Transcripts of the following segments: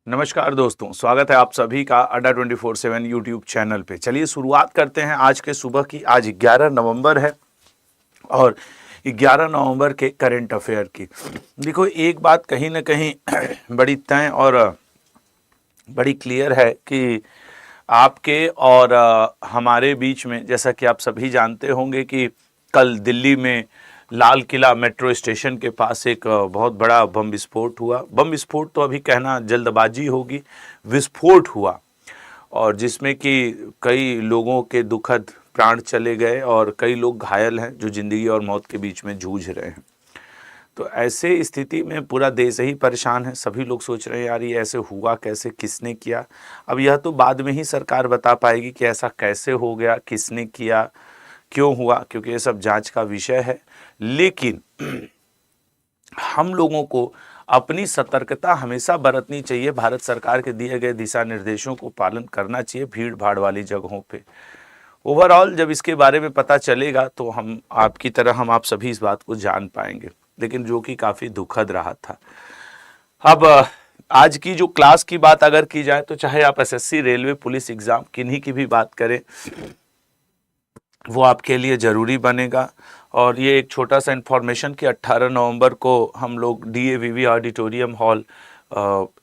नमस्कार दोस्तों, स्वागत है आप सभी का अड्डा 24/7 यूट्यूब चैनल पे। चलिए शुरुआत करते हैं आज के सुबह की। आज 11 नवंबर है और 11 नवंबर के करंट अफेयर की। देखो, एक बात कहीं ना कहीं बड़ी तय और बड़ी क्लियर है कि आपके और हमारे बीच में, जैसा कि आप सभी जानते होंगे कि कल दिल्ली में लाल किला मेट्रो स्टेशन के पास एक बहुत बड़ा बम विस्फोट हुआ। बम विस्फोट तो अभी कहना जल्दबाजी होगी, विस्फोट हुआ और जिसमें कि कई लोगों के दुखद प्राण चले गए और कई लोग घायल हैं जो जिंदगी और मौत के बीच में जूझ रहे हैं। तो ऐसे स्थिति में पूरा देश ही परेशान है। सभी लोग सोच रहे हैं यार ये ऐसे हुआ कैसे, किसने किया। अब यह तो बाद में ही सरकार बता पाएगी कि ऐसा कैसे हो गया, किसने किया, क्यों हुआ, क्योंकि ये सब जांच का विषय है। लेकिन हम लोगों को अपनी सतर्कता हमेशा बरतनी चाहिए। भारत सरकार के दिए गए दिशा निर्देशों को पालन करना चाहिए भीड़ भाड़ वाली जगहों पे। ओवरऑल जब इसके बारे में पता चलेगा तो हम आपकी तरह हम आप सभी इस बात को जान पाएंगे, लेकिन जो कि काफ़ी दुखद रहा था। अब आज की जो क्लास की बात अगर की जाए तो चाहे आप एसएससी, रेलवे, पुलिस एग्जाम किन्हीं की भी बात करें, वो आपके लिए ज़रूरी बनेगा। और ये एक छोटा सा इन्फॉर्मेशन कि 18 नवंबर को हम लोग DAVV ऑडिटोरियम हॉल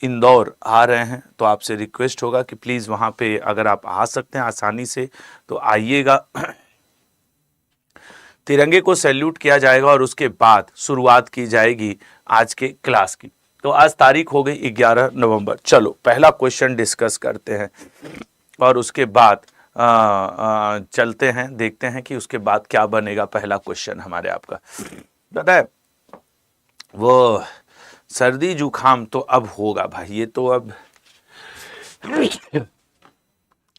इंदौर आ रहे हैं। तो आपसे रिक्वेस्ट होगा कि प्लीज़ वहाँ पे अगर आप आ सकते हैं आसानी से तो आइएगा। तिरंगे को सैल्यूट किया जाएगा और उसके बाद शुरुआत की जाएगी आज के क्लास की। तो आज तारीख हो गई 11 नवंबर। चलो पहला क्वेश्चन डिस्कस करते हैं और उसके बाद चलते हैं, देखते हैं कि उसके बाद क्या बनेगा। पहला क्वेश्चन हमारे आपका पता है, वो सर्दी जुकाम तो अब होगा भाई। ये तो अब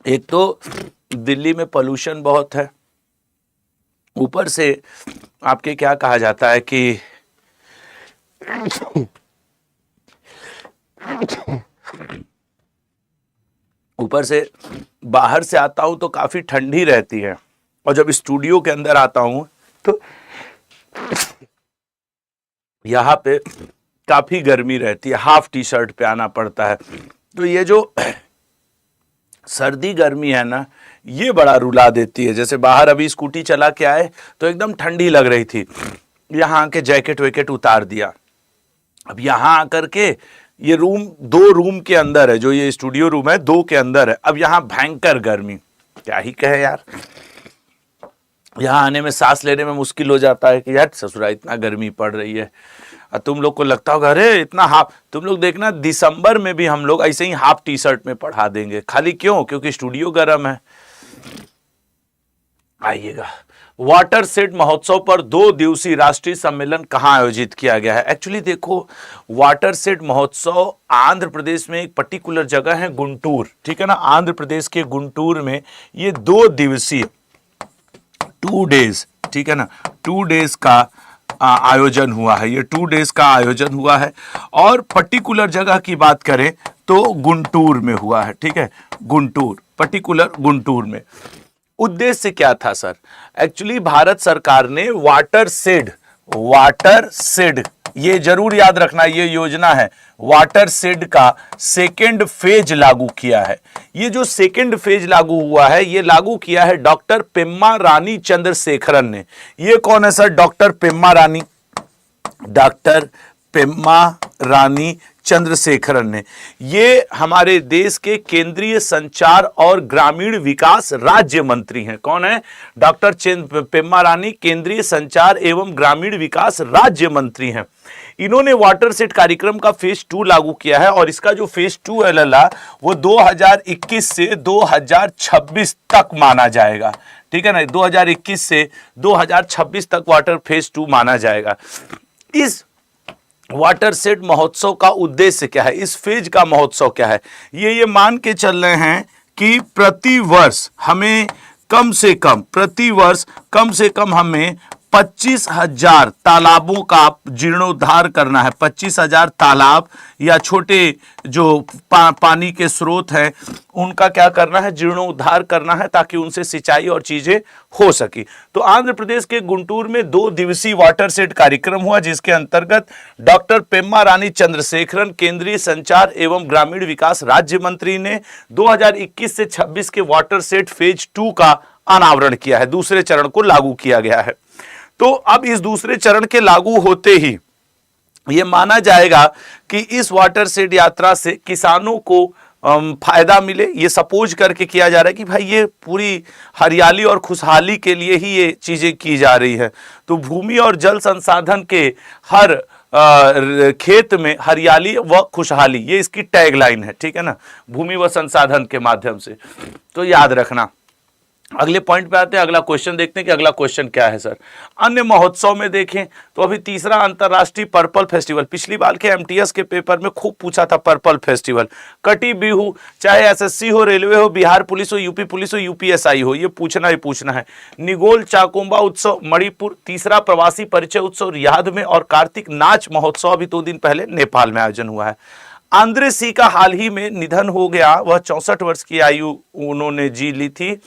एक तो दिल्ली में पोल्यूशन बहुत है, ऊपर से आपके क्या कहा जाता है कि ऊपर से बाहर से आता हूं तो काफी ठंडी रहती है और जब स्टूडियो के अंदर आता हूं तो यहाँ पे काफी गर्मी रहती है, हाफ टी शर्ट पे आना पड़ता है। तो ये जो सर्दी गर्मी है ना, ये बड़ा रुला देती है। जैसे बाहर अभी स्कूटी चला के आए तो एकदम ठंडी लग रही थी, यहाँ आके जैकेट वैकेट उतार दिया। अब यहाँ आकर के ये रूम 2 रूम के अंदर है, जो ये स्टूडियो रूम है 2 के अंदर है। अब यहाँ भयंकर गर्मी, क्या ही कहे यार। यहाँ आने में सांस लेने में मुश्किल हो जाता है कि यार ससुरा इतना गर्मी पड़ रही है। और तुम लोग को लगता होगा अरे इतना हाफ, तुम लोग देखना दिसंबर में भी हम लोग ऐसे ही हाफ टी शर्ट में पढ़ा देंगे। खाली क्यों? क्योंकि स्टूडियो गर्म है। आइएगा, वाटर सेड महोत्सव पर 2 दिवसीय राष्ट्रीय सम्मेलन कहां आयोजित किया गया है? एक्चुअली देखो, वाटर सेड महोत्सव आंध्र प्रदेश में एक पर्टिकुलर जगह है गुंटूर, ठीक है ना। आंध्र प्रदेश के गुंटूर में ये 2 दिवसीय 2 डेज, ठीक है ना, 2 डेज का आयोजन हुआ है। ये 2 डेज का आयोजन हुआ है और पर्टिकुलर जगह की बात करें तो गुंटूर में हुआ है, ठीक है। गुंटूर, पर्टिकुलर गुंटूर में। उद्देश्य क्या था सर? एक्चुअली भारत सरकार ने वाटर सेड, ये जरूर याद रखना, ये योजना है, वाटर सेड का सेकेंड फेज लागू किया है। ये जो सेकेंड फेज लागू हुआ है, ये लागू किया है डॉक्टर पेम्मा रानी चंद्रशेखरन ने। ये कौन है सर? डॉक्टर पेम्मा रानी चंद्रशेखरन ने। ये हमारे देश के केंद्रीय संचार और ग्रामीण विकास राज्य मंत्री हैं। कौन है? डॉक्टर पेम्मा रानी केंद्रीय संचार एवं ग्रामीण विकास राज्य मंत्री हैं। इन्होंने वाटर सेट कार्यक्रम का फेज 2 लागू किया है और इसका जो फेज 2 है लला, वो 2021 से 2026 तक माना जाएगा, ठीक है ना। 2021 से 2026 तक वाटर फेज 2 माना जाएगा। इस वाटर सेट महोत्सव का उद्देश्य क्या है? इस फेज का महोत्सव क्या है? ये मान के चल रहे हैं कि प्रति वर्ष हमें कम से कम हमें 25,000 तालाबों का जीर्णोद्धार करना है। 25,000 तालाब या छोटे जो पानी के स्रोत हैं उनका क्या करना है, जीर्णोद्धार करना है, ताकि उनसे सिंचाई और चीजें हो सकी। तो आंध्र प्रदेश के गुंटूर में 2 दिवसीय वाटर सेट कार्यक्रम हुआ, जिसके अंतर्गत डॉक्टर पेम्मा रानी चंद्रशेखरन, केंद्रीय संचार एवं ग्रामीण विकास राज्य मंत्री, ने 2021 से 26 के वाटर सेट फेज 2 का अनावरण किया है। दूसरे चरण को लागू किया गया है। तो अब इस दूसरे चरण के लागू होते ही यह माना जाएगा कि इस वाटर सेट यात्रा से किसानों को फायदा मिले। ये सपोज करके किया जा रहा है कि भाई ये पूरी हरियाली और खुशहाली के लिए ही ये चीजें की जा रही है। तो भूमि और जल संसाधन के हर खेत में हरियाली व खुशहाली, ये इसकी टैगलाइन है, ठीक है ना, भूमि व संसाधन के माध्यम से। तो याद रखना। अगले पॉइंट पे आते हैं, अगला क्वेश्चन देखते हैं कि अगला क्वेश्चन क्या है सर। अन्य महोत्सव में देखें तो अभी तीसरा अंतर्राष्ट्रीय पर्पल फेस्टिवल, पिछली बार के एमटीएस के पेपर में खूब पूछा था पर्पल फेस्टिवल। कटी बिहू, चाहे एसएससी हो, रेलवे हो, बिहार पुलिस हो, यूपी पुलिस हो, यूपीएसआई हो, ये पूछना ही पूछना है। निगोल चाकोम्बा उत्सव मणिपुर, तीसरा प्रवासी परिचय उत्सव रियाद में, और कार्तिक नाच महोत्सव अभी 2 दिन पहले नेपाल में आयोजन हुआ है। आंद्रे सी का हाल ही में निधन हो गया, वह 64 वर्ष की आयु उन्होंने जी ली थी।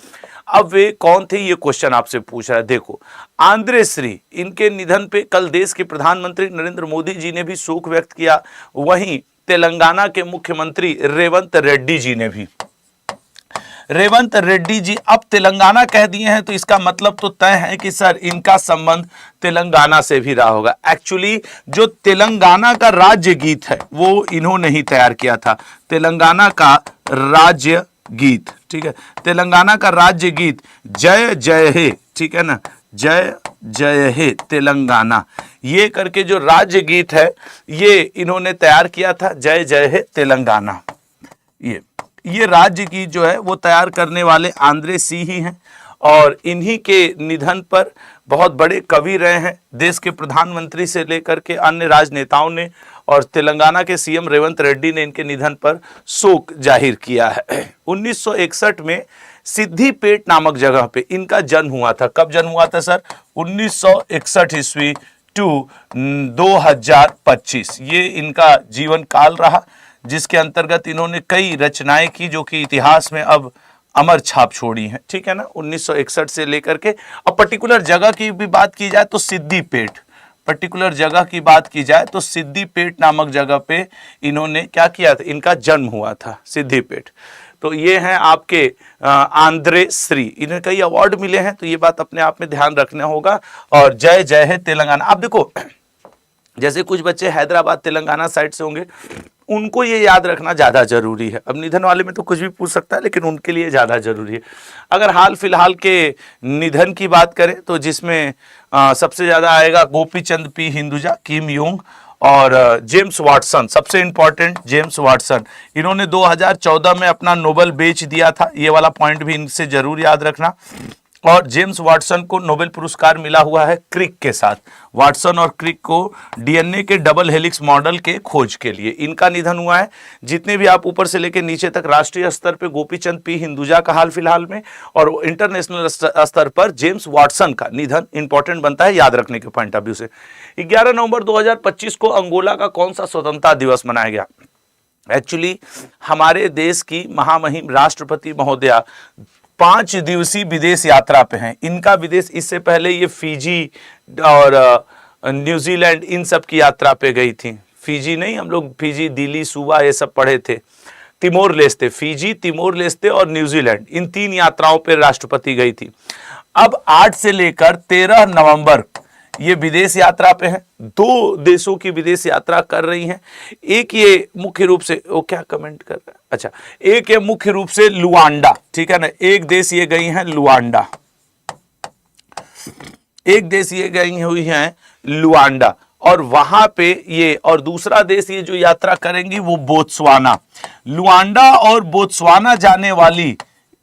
अब वे कौन थे, ये क्वेश्चन आपसे पूछ रहा है। देखो, आंद्रे श्री, इनके निधन पे कल देश के प्रधानमंत्री नरेंद्र मोदी जी ने भी शोक व्यक्त किया, वहीं तेलंगाना के मुख्यमंत्री रेवंत रेड्डी जी ने भी। रेवंत रेड्डी जी अब तेलंगाना कह दिए हैं तो इसका मतलब तो तय है कि सर इनका संबंध तेलंगाना से भी रहा होगा। एक्चुअली जो तेलंगाना का राज्य गीत है वो इन्होंने ही तैयार किया था, तेलंगाना का राज्य गीत, ठीक है, तेलंगाना का राज्य गीत जय जय हे, ठीक है ना, जय जय हे तेलंगाना, ये करके जो राज्य गीत है ये इन्होंने तैयार किया था, जय जय हे तेलंगाना। ये राज्य गीत जो है वो तैयार करने वाले आंद्रे सी ही हैं, और इन्हीं के निधन पर बहुत बड़े कवि रहे हैं, देश के प्रधानमंत्री से लेकर के अन्य राजनेताओं ने, और तेलंगाना के सीएम रेवंत रेड्डी ने इनके निधन पर शोक जाहिर किया है। 1961 में सिद्धिपेट नामक जगह पे इनका जन्म हुआ था। कब जन्म हुआ था सर? 1961 ईस्वी टू 2025, ये इनका जीवन काल रहा, जिसके अंतर्गत इन्होंने कई रचनाएं की जो कि इतिहास में अब अमर छाप छोड़ी हैं, ठीक है ना, 1961 से लेकर के। अब पर्टिकुलर जगह की भी बात की जाए तो सिद्धिपेट, पर्टिकुलर जगह की बात की जाए तो सिद्धिपेट नामक जगह पे इन्होंने क्या किया था, इनका जन्म हुआ था, सिद्धिपेट। तो ये हैं आपके आंद्रे श्री, इन्हें कई अवार्ड मिले हैं, तो ये बात अपने आप में ध्यान रखना होगा। और जय जय है तेलंगाना। आप देखो, जैसे कुछ बच्चे हैदराबाद तेलंगाना साइड से होंगे, उनको ये याद रखना ज़्यादा जरूरी है। अब निधन वाले में तो कुछ भी पूछ सकता है, लेकिन उनके लिए ज़्यादा जरूरी है। अगर हाल फिलहाल के निधन की बात करें तो जिसमें सबसे ज़्यादा आएगा गोपीचंद पी हिंदुजा, किम योंग और जेम्स वाटसन। सबसे इंपॉर्टेंट जेम्स वाटसन, इन्होंने 2014 में अपना नोबेल बेच दिया था, ये वाला पॉइंट भी इनसे जरूर याद रखना। और जेम्स वाटसन को नोबेल पुरस्कार मिला हुआ है क्रिक के साथ। वाटसन और क्रिक को डीएनए के डबल हेलिक्स मॉडल के खोज के लिए इनका निधन हुआ है। जितने भी आप ऊपर से लेकर नीचे तक राष्ट्रीय स्तर पे गोपीचंद पी हिंदुजा का हाल फिलहाल में, और इंटरनेशनल स्तर पर जेम्स वाटसन का निधन इंपॉर्टेंट बनता है याद रखने के पॉइंट ऑफ व्यू से। 11 नवंबर 2025 को अंगोला का कौन सा स्वतंत्रता दिवस मनाया गया? एक्चुअली हमारे देश की महामहिम राष्ट्रपति महोदया 5 दिवसीय विदेश यात्रा पे हैं। इनका विदेश, इससे पहले ये फिजी और न्यूजीलैंड इन सब की यात्रा पे गई थी। फिजी नहीं, हम लोग फिजी, दिल्ली, सूबा ये सब पढ़े थे। Timor Leste, Fiji, Timor Leste और न्यूजीलैंड, इन 3 यात्राओं पे राष्ट्रपति गई थी। अब 8 से लेकर 13 नवंबर ये विदेश यात्रा पे हैं। 2 देशों की विदेश यात्रा कर रही हैं। एक ये मुख्य रूप से, वो क्या कमेंट कर रहा है, अच्छा, एक ये मुख्य रूप से लुआंडा, ठीक है ना, एक देश ये गई हैं लुआंडा, एक देश ये गई हुई हैं लुआंडा, और वहां पे ये, और दूसरा देश ये जो यात्रा करेंगी वो बोत्सवाना। लुआंडा और बोत्सवाना जाने वाली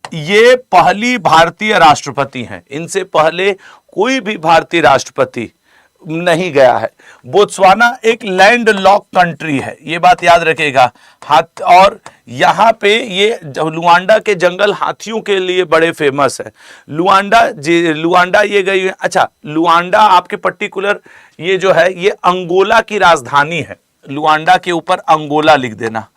ये पहली भारतीय राष्ट्रपति हैं। इनसे पहले कोई भी भारतीय राष्ट्रपति नहीं गया है। बोत्सवाना एक लैंड लॉक कंट्री है, ये बात याद रखेगा। हाथ और यहाँ पे ये लुआंडा के जंगल हाथियों के लिए बड़े फेमस है। लुआंडा ये गई है। अच्छा, लुआंडा आपके पर्टिकुलर ये जो है ये अंगोला की राजधानी है। लुआंडा के ऊपर अंगोला लिख देना,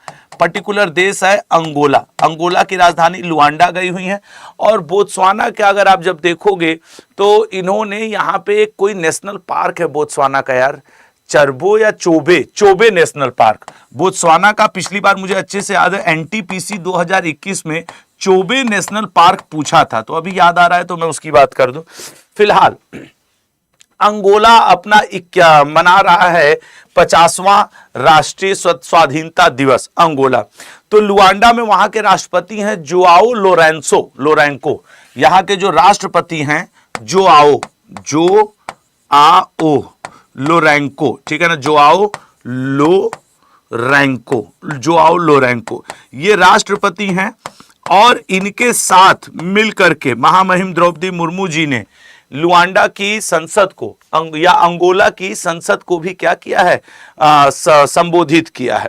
पर्टिकुलर देश है अंगोला। अंगोला की राजधानी लुआंडा गई हुई है। और बोत्सवाना के अगर आप जब देखोगे तो इन्होंने यहाँ पे एक कोई नेशनल पार्क है बोत्सवाना का यार, चरबो या चोबे नेशनल पार्क बोत्सवाना का। पिछली बार मुझे अच्छे से याद है एनटीपीसी 2021 में चोबे नेशनल पार्क पूछा था, तो अभी याद आ रहा है तो मैं उसकी बात कर दूं। फिलहाल अंगोला अपना मना रहा है 50वां राष्ट्रीय स्वाधीनता दिवस अंगोला। तो लुआंडा में वहां के राष्ट्रपति हैं जोआओ लोरेंको। यहाँ के जो राष्ट्रपति हैं जोआओ लोरेंको, ठीक है ना, जोआओ लोरेंको ये राष्ट्रपति हैं। और इनके साथ मिलकर के महामहिम द्रौपदी मुर्मू जी ने लुआंडा की संसद को या अंगोला की संसद को भी क्या किया है, संबोधित किया है।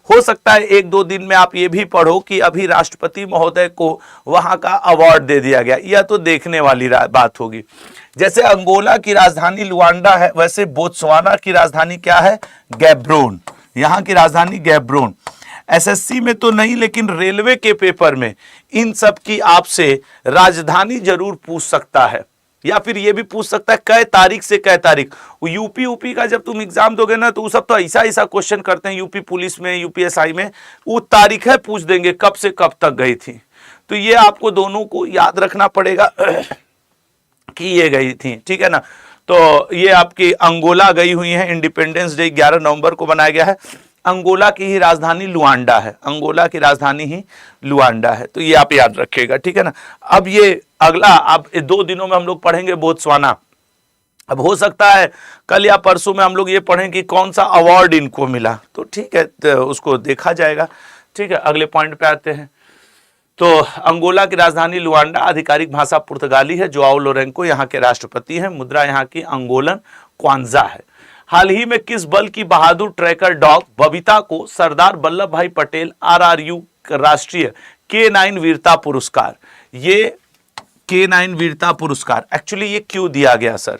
हो सकता है एक दो दिन में आप ये भी पढ़ो कि अभी राष्ट्रपति महोदय को वहां का अवार्ड दे दिया गया। यह तो देखने वाली बात होगी। जैसे अंगोला की राजधानी लुआंडा है, वैसे बोत्सवाना की राजधानी क्या है, गैब्रोन। यहाँ की राजधानी गैब्रोन। एसएससी में तो नहीं, लेकिन रेलवे के पेपर में इन सब की आपसे राजधानी जरूर पूछ सकता है, या फिर ये भी पूछ सकता है कै तारीख से कै तारीख। यूपी का जब तुम एग्जाम दोगे ना तो वो सब तो ऐसा क्वेश्चन करते हैं यूपी पुलिस में, यूपीएसआई में, वो तारीखें पूछ देंगे कब से कब तक गई थी। तो ये आपको दोनों को याद रखना पड़ेगा कि ये गई थी, ठीक है ना। तो ये आपकी अंगोला गई हुई है। इंडिपेंडेंस डे 11 नवंबर को बनाया गया है। अंगोला की ही राजधानी लुआंडा है, अंगोला की राजधानी ही लुआंडा है। तो ये आप याद रखिएगा, ठीक है ना। अब ये अगला, अब 2 दिनों में हम लोग पढ़ेंगे बोत्सवाना। अब हो सकता है कल या परसों में हम लोग ये पढ़ें कि कौन सा अवार्ड इनको मिला, तो ठीक है, तो उसको देखा जाएगा, ठीक है। अगले पॉइंट पे आते हैं। तो अंगोला की राजधानी लुआंडा, आधिकारिक भाषा पुर्तगाली है। जोआओ लोरेंको यहाँ के राष्ट्रपति हैं। मुद्रा यहाँ की अंगोलन क्वांजा है। हाल ही में किस बल की बहादुर ट्रैकर डॉग बबीता को सरदार वल्लभ भाई पटेल RRU राष्ट्रीय K9 वीरता पुरस्कार, ये K9 वीरता पुरस्कार एक्चुअली ये क्यों दिया गया सर?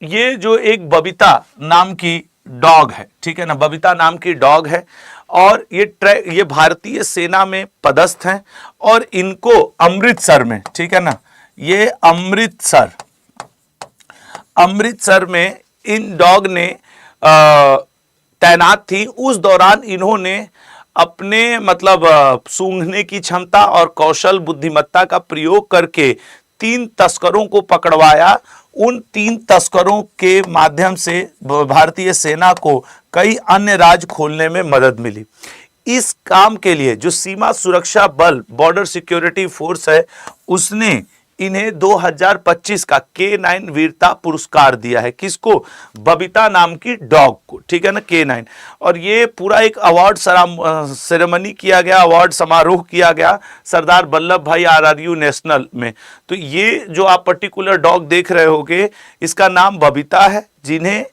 ये जो एक बबीता नाम की डॉग है, ठीक है ना, बबीता नाम की डॉग है, और ये भारतीय सेना में पदस्थ हैं, और इनको अमृतसर में, ठीक है ना, ये अमृतसर में इन डॉग ने तैनात थी। उस दौरान इन्होंने अपने मतलब सूंघने की क्षमता और कौशल बुद्धिमत्ता का प्रयोग करके 3 तस्करों को पकड़वाया। उन 3 तस्करों के माध्यम से भारतीय सेना को कई अन्य राज खोलने में मदद मिली। इस काम के लिए जो सीमा सुरक्षा बल बॉर्डर सिक्योरिटी फोर्स है, उसने इन्हें 2025 का K9 वीरता पुरस्कार दिया है। किसको? बबीता नाम की डॉग को, ठीक है ना, K9। और ये पूरा एक अवार्ड सेरेमनी किया गया, अवार्ड समारोह किया गया सरदार वल्लभ भाई RRU नेशनल में। तो ये जो आप पर्टिकुलर डॉग देख रहे होगे, इसका नाम बबीता है, जिन्हें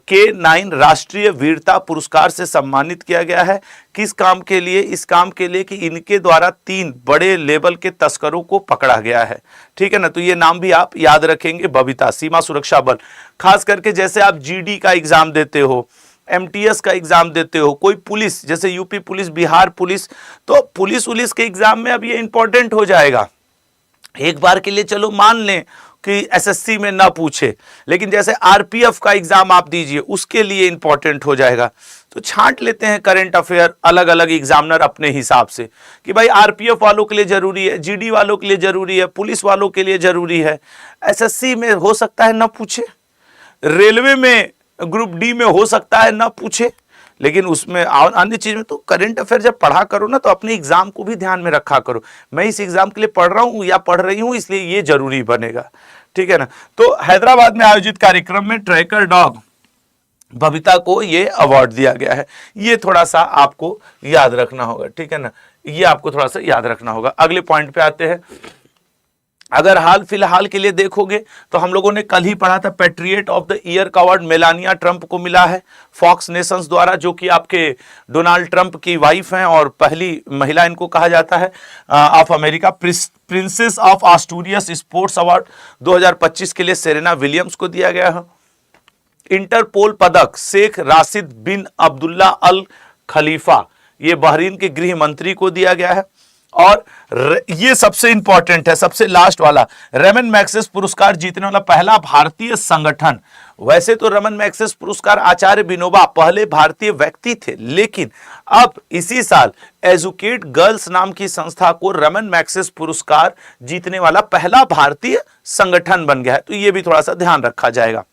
K9 राष्ट्रीय वीरता पुरस्कार से सम्मानित किया गया है। किस काम के लिए? इस काम के लिए कि इनके द्वारा 3 बड़े लेवल के तस्करों को पकड़ा गया है, ठीक है ना। तो ये नाम भी आप याद रखेंगे, बबीता, सीमा सुरक्षा बल। खास करके जैसे आप GD का एग्जाम देते हो, MTS का एग्जाम देते हो, कोई पुलिस जैसे यूपी पुलिस, बिहार पुलिस, तो पुलिस के एग्जाम में अब ये इंपॉर्टेंट हो जाएगा। एक बार के लिए चलो मान लें कि एसएससी में ना पूछे, लेकिन जैसे RPF का एग्जाम आप दीजिए, उसके लिए इंपॉर्टेंट हो जाएगा। तो छांट लेते हैं करंट अफेयर अलग अलग एग्जामिनर अपने हिसाब से कि भाई RPF वालों के लिए जरूरी है, GD वालों के लिए जरूरी है, पुलिस वालों के लिए जरूरी है। एसएससी में हो सकता है ना पूछे, रेलवे में ग्रुप D में हो सकता है ना पूछे, लेकिन उसमें अन्य चीज में तो करंट अफेयर जब पढ़ा करो ना, तो अपने एग्जाम को भी ध्यान में रखा करो। मैं इस एग्जाम के लिए पढ़ रहा हूँ या पढ़ रही हूँ, इसलिए ये जरूरी बनेगा, ठीक है ना। तो हैदराबाद में आयोजित कार्यक्रम में ट्रैकर डॉग बबीता को ये अवार्ड दिया गया है। ये थोड़ा सा आपको याद रखना होगा, ठीक है ना, ये आपको थोड़ा सा याद रखना होगा। अगले पॉइंट पे आते हैं। अगर हाल फिलहाल के लिए देखोगे तो हम लोगों ने कल ही पढ़ा था, पेट्रियट ऑफ द ईयर का अवार्ड मेलानिया ट्रंप को मिला है फॉक्स नेशंस द्वारा, जो कि आपके डोनाल्ड ट्रंप की वाइफ हैं और पहली महिला इनको कहा जाता है of America. Princess of Asturias sports award 2025 के लिए सेरेना विलियम्स को दिया गया है। इंटरपोल पदक शेख राशिद बिन अब्दुल्ला अल खलीफा, ये बहरीन के गृह मंत्री को दिया गया है। और ये सबसे इंपॉर्टेंट है, सबसे लास्ट वाला, रेमन मैग्सेस पुरस्कार जीतने वाला पहला भारतीय संगठन। वैसे तो रेमन मैग्सेस पुरस्कार आचार्य विनोबा पहले भारतीय व्यक्ति थे, लेकिन अब इसी साल एजुकेट गर्ल्स नाम की संस्था को रेमन मैग्सेस पुरस्कार जीतने वाला पहला भारतीय संगठन बन गया है, तो ये भी थोड़ा सा ध्यान रखा जाएगा।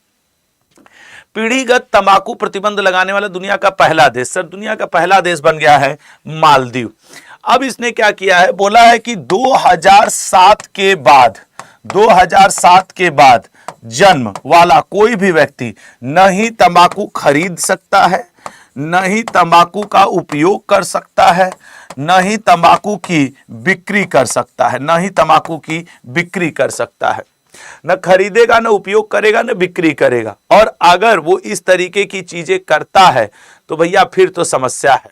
पीढ़ीगत तंबाकू प्रतिबंध लगाने वाला दुनिया का पहला देश, सर दुनिया का पहला देश बन गया है मालदीव। अब इसने क्या किया है, बोला है कि 2007 के बाद जन्म वाला कोई भी व्यक्ति न ही तंबाकू खरीद सकता है, न ही तंबाकू का उपयोग कर सकता है, न ही तंबाकू की बिक्री कर सकता है, न ही तंबाकू की बिक्री कर सकता है। न खरीदेगा, न उपयोग करेगा, न बिक्री करेगा। और अगर वो इस तरीके की चीजें करता है तो भैया फिर तो समस्या है,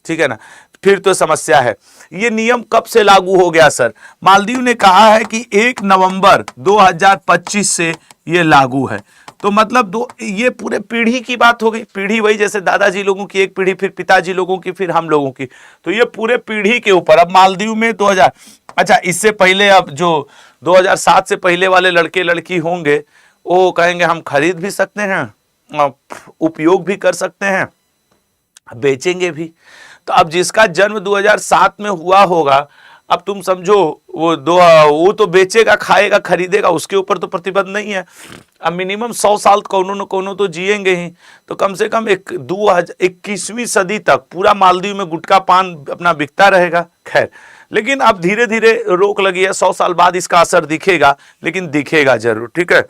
ठीक है ना, फिर तो समस्या है। ये नियम कब से लागू हो गया सर? मालदीव ने कहा है कि 1 नवंबर 2025 से ये लागू है। तो मतलब ये पूरे पीढ़ी की बात हो गई। पीढ़ी वही जैसे दादाजी लोगों की एक पीढ़ी, फिर पिताजी लोगों की, फिर हम लोगों की, तो ये पूरे पीढ़ी के ऊपर। अब मालदीव में 2000, अच्छा इससे पहले, अब जो 2007 से पहले वाले लड़के लड़की होंगे वो कहेंगे हम खरीद भी सकते हैं, उपयोग भी कर सकते हैं, बेचेंगे भी। तो अब जिसका जन्म 2007 में हुआ होगा, अब तुम समझो वो तो बेचेगा, खाएगा, खरीदेगा, उसके ऊपर तो प्रतिबंध नहीं है। अब मिनिमम 100 साल कोनो न कोनो तो जिएंगे ही, तो कम से कम 21वीं सदी तक पूरा मालदीव में गुटखा पान अपना बिकता रहेगा। खैर, लेकिन अब धीरे धीरे रोक लगी है, 100 साल बाद इसका असर दिखेगा, लेकिन दिखेगा जरूर, ठीक है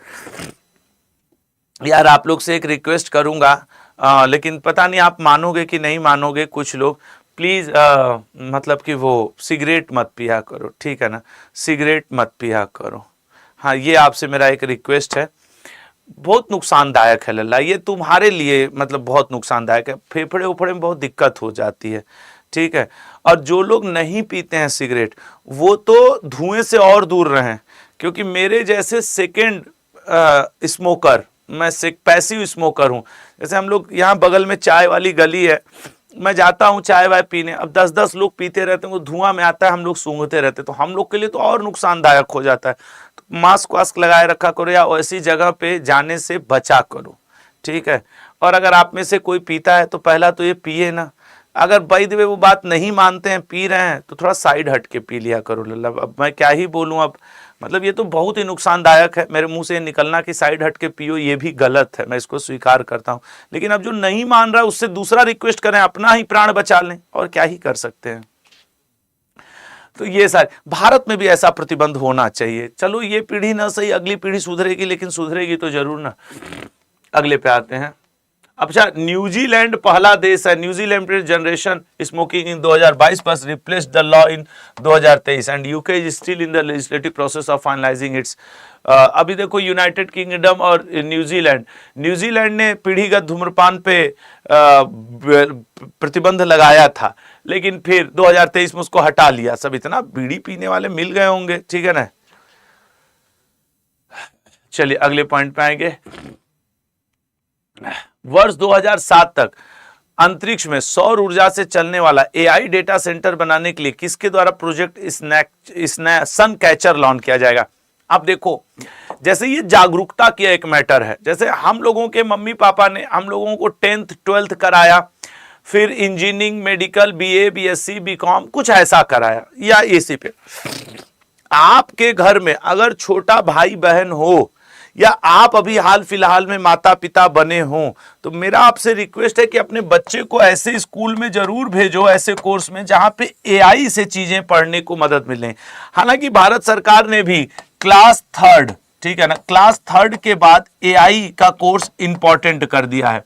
यार। आप लोग से एक रिक्वेस्ट करूंगा, लेकिन पता नहीं आप मानोगे कि नहीं मानोगे, कुछ लोग प्लीज मतलब कि वो सिगरेट मत पिया करो, ठीक है ना, सिगरेट मत पिया करो। हाँ, ये आपसे मेरा एक रिक्वेस्ट है, बहुत नुकसानदायक है लल्ला, ये तुम्हारे लिए मतलब बहुत नुकसानदायक है, फेफड़े उफड़े में बहुत दिक्कत हो जाती है, ठीक है। और जो लोग नहीं पीते हैं सिगरेट, वो तो धुएं से और दूर रहें, क्योंकि मेरे जैसे सेकेंड स्मोकर, मैं पैसिव स्मोकर हूँ। जैसे हम लोग यहाँ बगल में चाय वाली गली है, मैं जाता हूँ चाय वाय पीने, अब 10-10 लोग पीते रहते हैं, वो धुआं में आता है, हम लोग सूंघते रहते हैं, तो हम लोग के लिए तो और नुकसानदायक हो जाता है। तो मास्क वास्क लगाए रखा करो, या ऐसी जगह पे जाने से बचा करो, ठीक है। और अगर आप में से कोई पीता है तो पहला तो ये पिए ना, अगर बाय द वे वो बात नहीं मानते हैं, पी रहे हैं, तो थोड़ा साइड हट के पी लिया करो लल्ला। अब मैं क्या ही बोलूँ, अब मतलब ये तो बहुत ही नुकसानदायक है। मेरे मुंह से निकलना कि साइड हट के पियो, ये भी गलत है, मैं इसको स्वीकार करता हूँ। लेकिन अब जो नहीं मान रहा है उससे दूसरा रिक्वेस्ट करें, अपना ही प्राण बचा लें, और क्या ही कर सकते हैं। तो ये सारे भारत में भी ऐसा प्रतिबंध होना चाहिए। चलो ये पीढ़ी ना सही, अगली पीढ़ी सुधरेगी, लेकिन सुधरेगी तो जरूर ना। अगले पे आते हैं। अच्छा, न्यूजीलैंड पहला देश है, न्यूजीलैंड जनरेशन स्मोकिंग इन 2022 पर replace the law in 2023 and UK is still in the legislative process of finalizing its. अभी देखो यूनाइटेड किंगडम और न्यूजीलैंड ने पीढ़ीगत धूम्रपान पे प्रतिबंध लगाया था, लेकिन फिर 2023 में उसको हटा लिया। सब इतना बीड़ी पीने वाले मिल गए होंगे, ठीक है ना। चलिए अगले पॉइंट पे आएंगे। वर्ष 2007 तक अंतरिक्ष में सौर ऊर्जा से चलने वाला एआई डेटा सेंटर बनाने के लिए किसके द्वारा प्रोजेक्ट सन कैचर लॉन्च किया जाएगा। अब देखो, जैसे ये जागरूकता की एक मैटर है, जैसे हम लोगों के मम्मी पापा ने हम लोगों को 10th 12th कराया, फिर engineering, medical, BA, BSc, BCom, कुछ ऐसा कराया, या इसी पे आपके घर में अगर छोटा भाई बहन हो, या आप अभी हाल फिलहाल में माता पिता बने हों, तो मेरा आपसे रिक्वेस्ट है कि अपने बच्चे को ऐसे स्कूल में जरूर भेजो, ऐसे कोर्स में जहां पे एआई से चीजें पढ़ने को मदद मिले। हालांकि भारत सरकार ने भी क्लास 3rd, ठीक है ना, क्लास 3rd के बाद एआई का कोर्स इंपॉर्टेंट कर दिया है।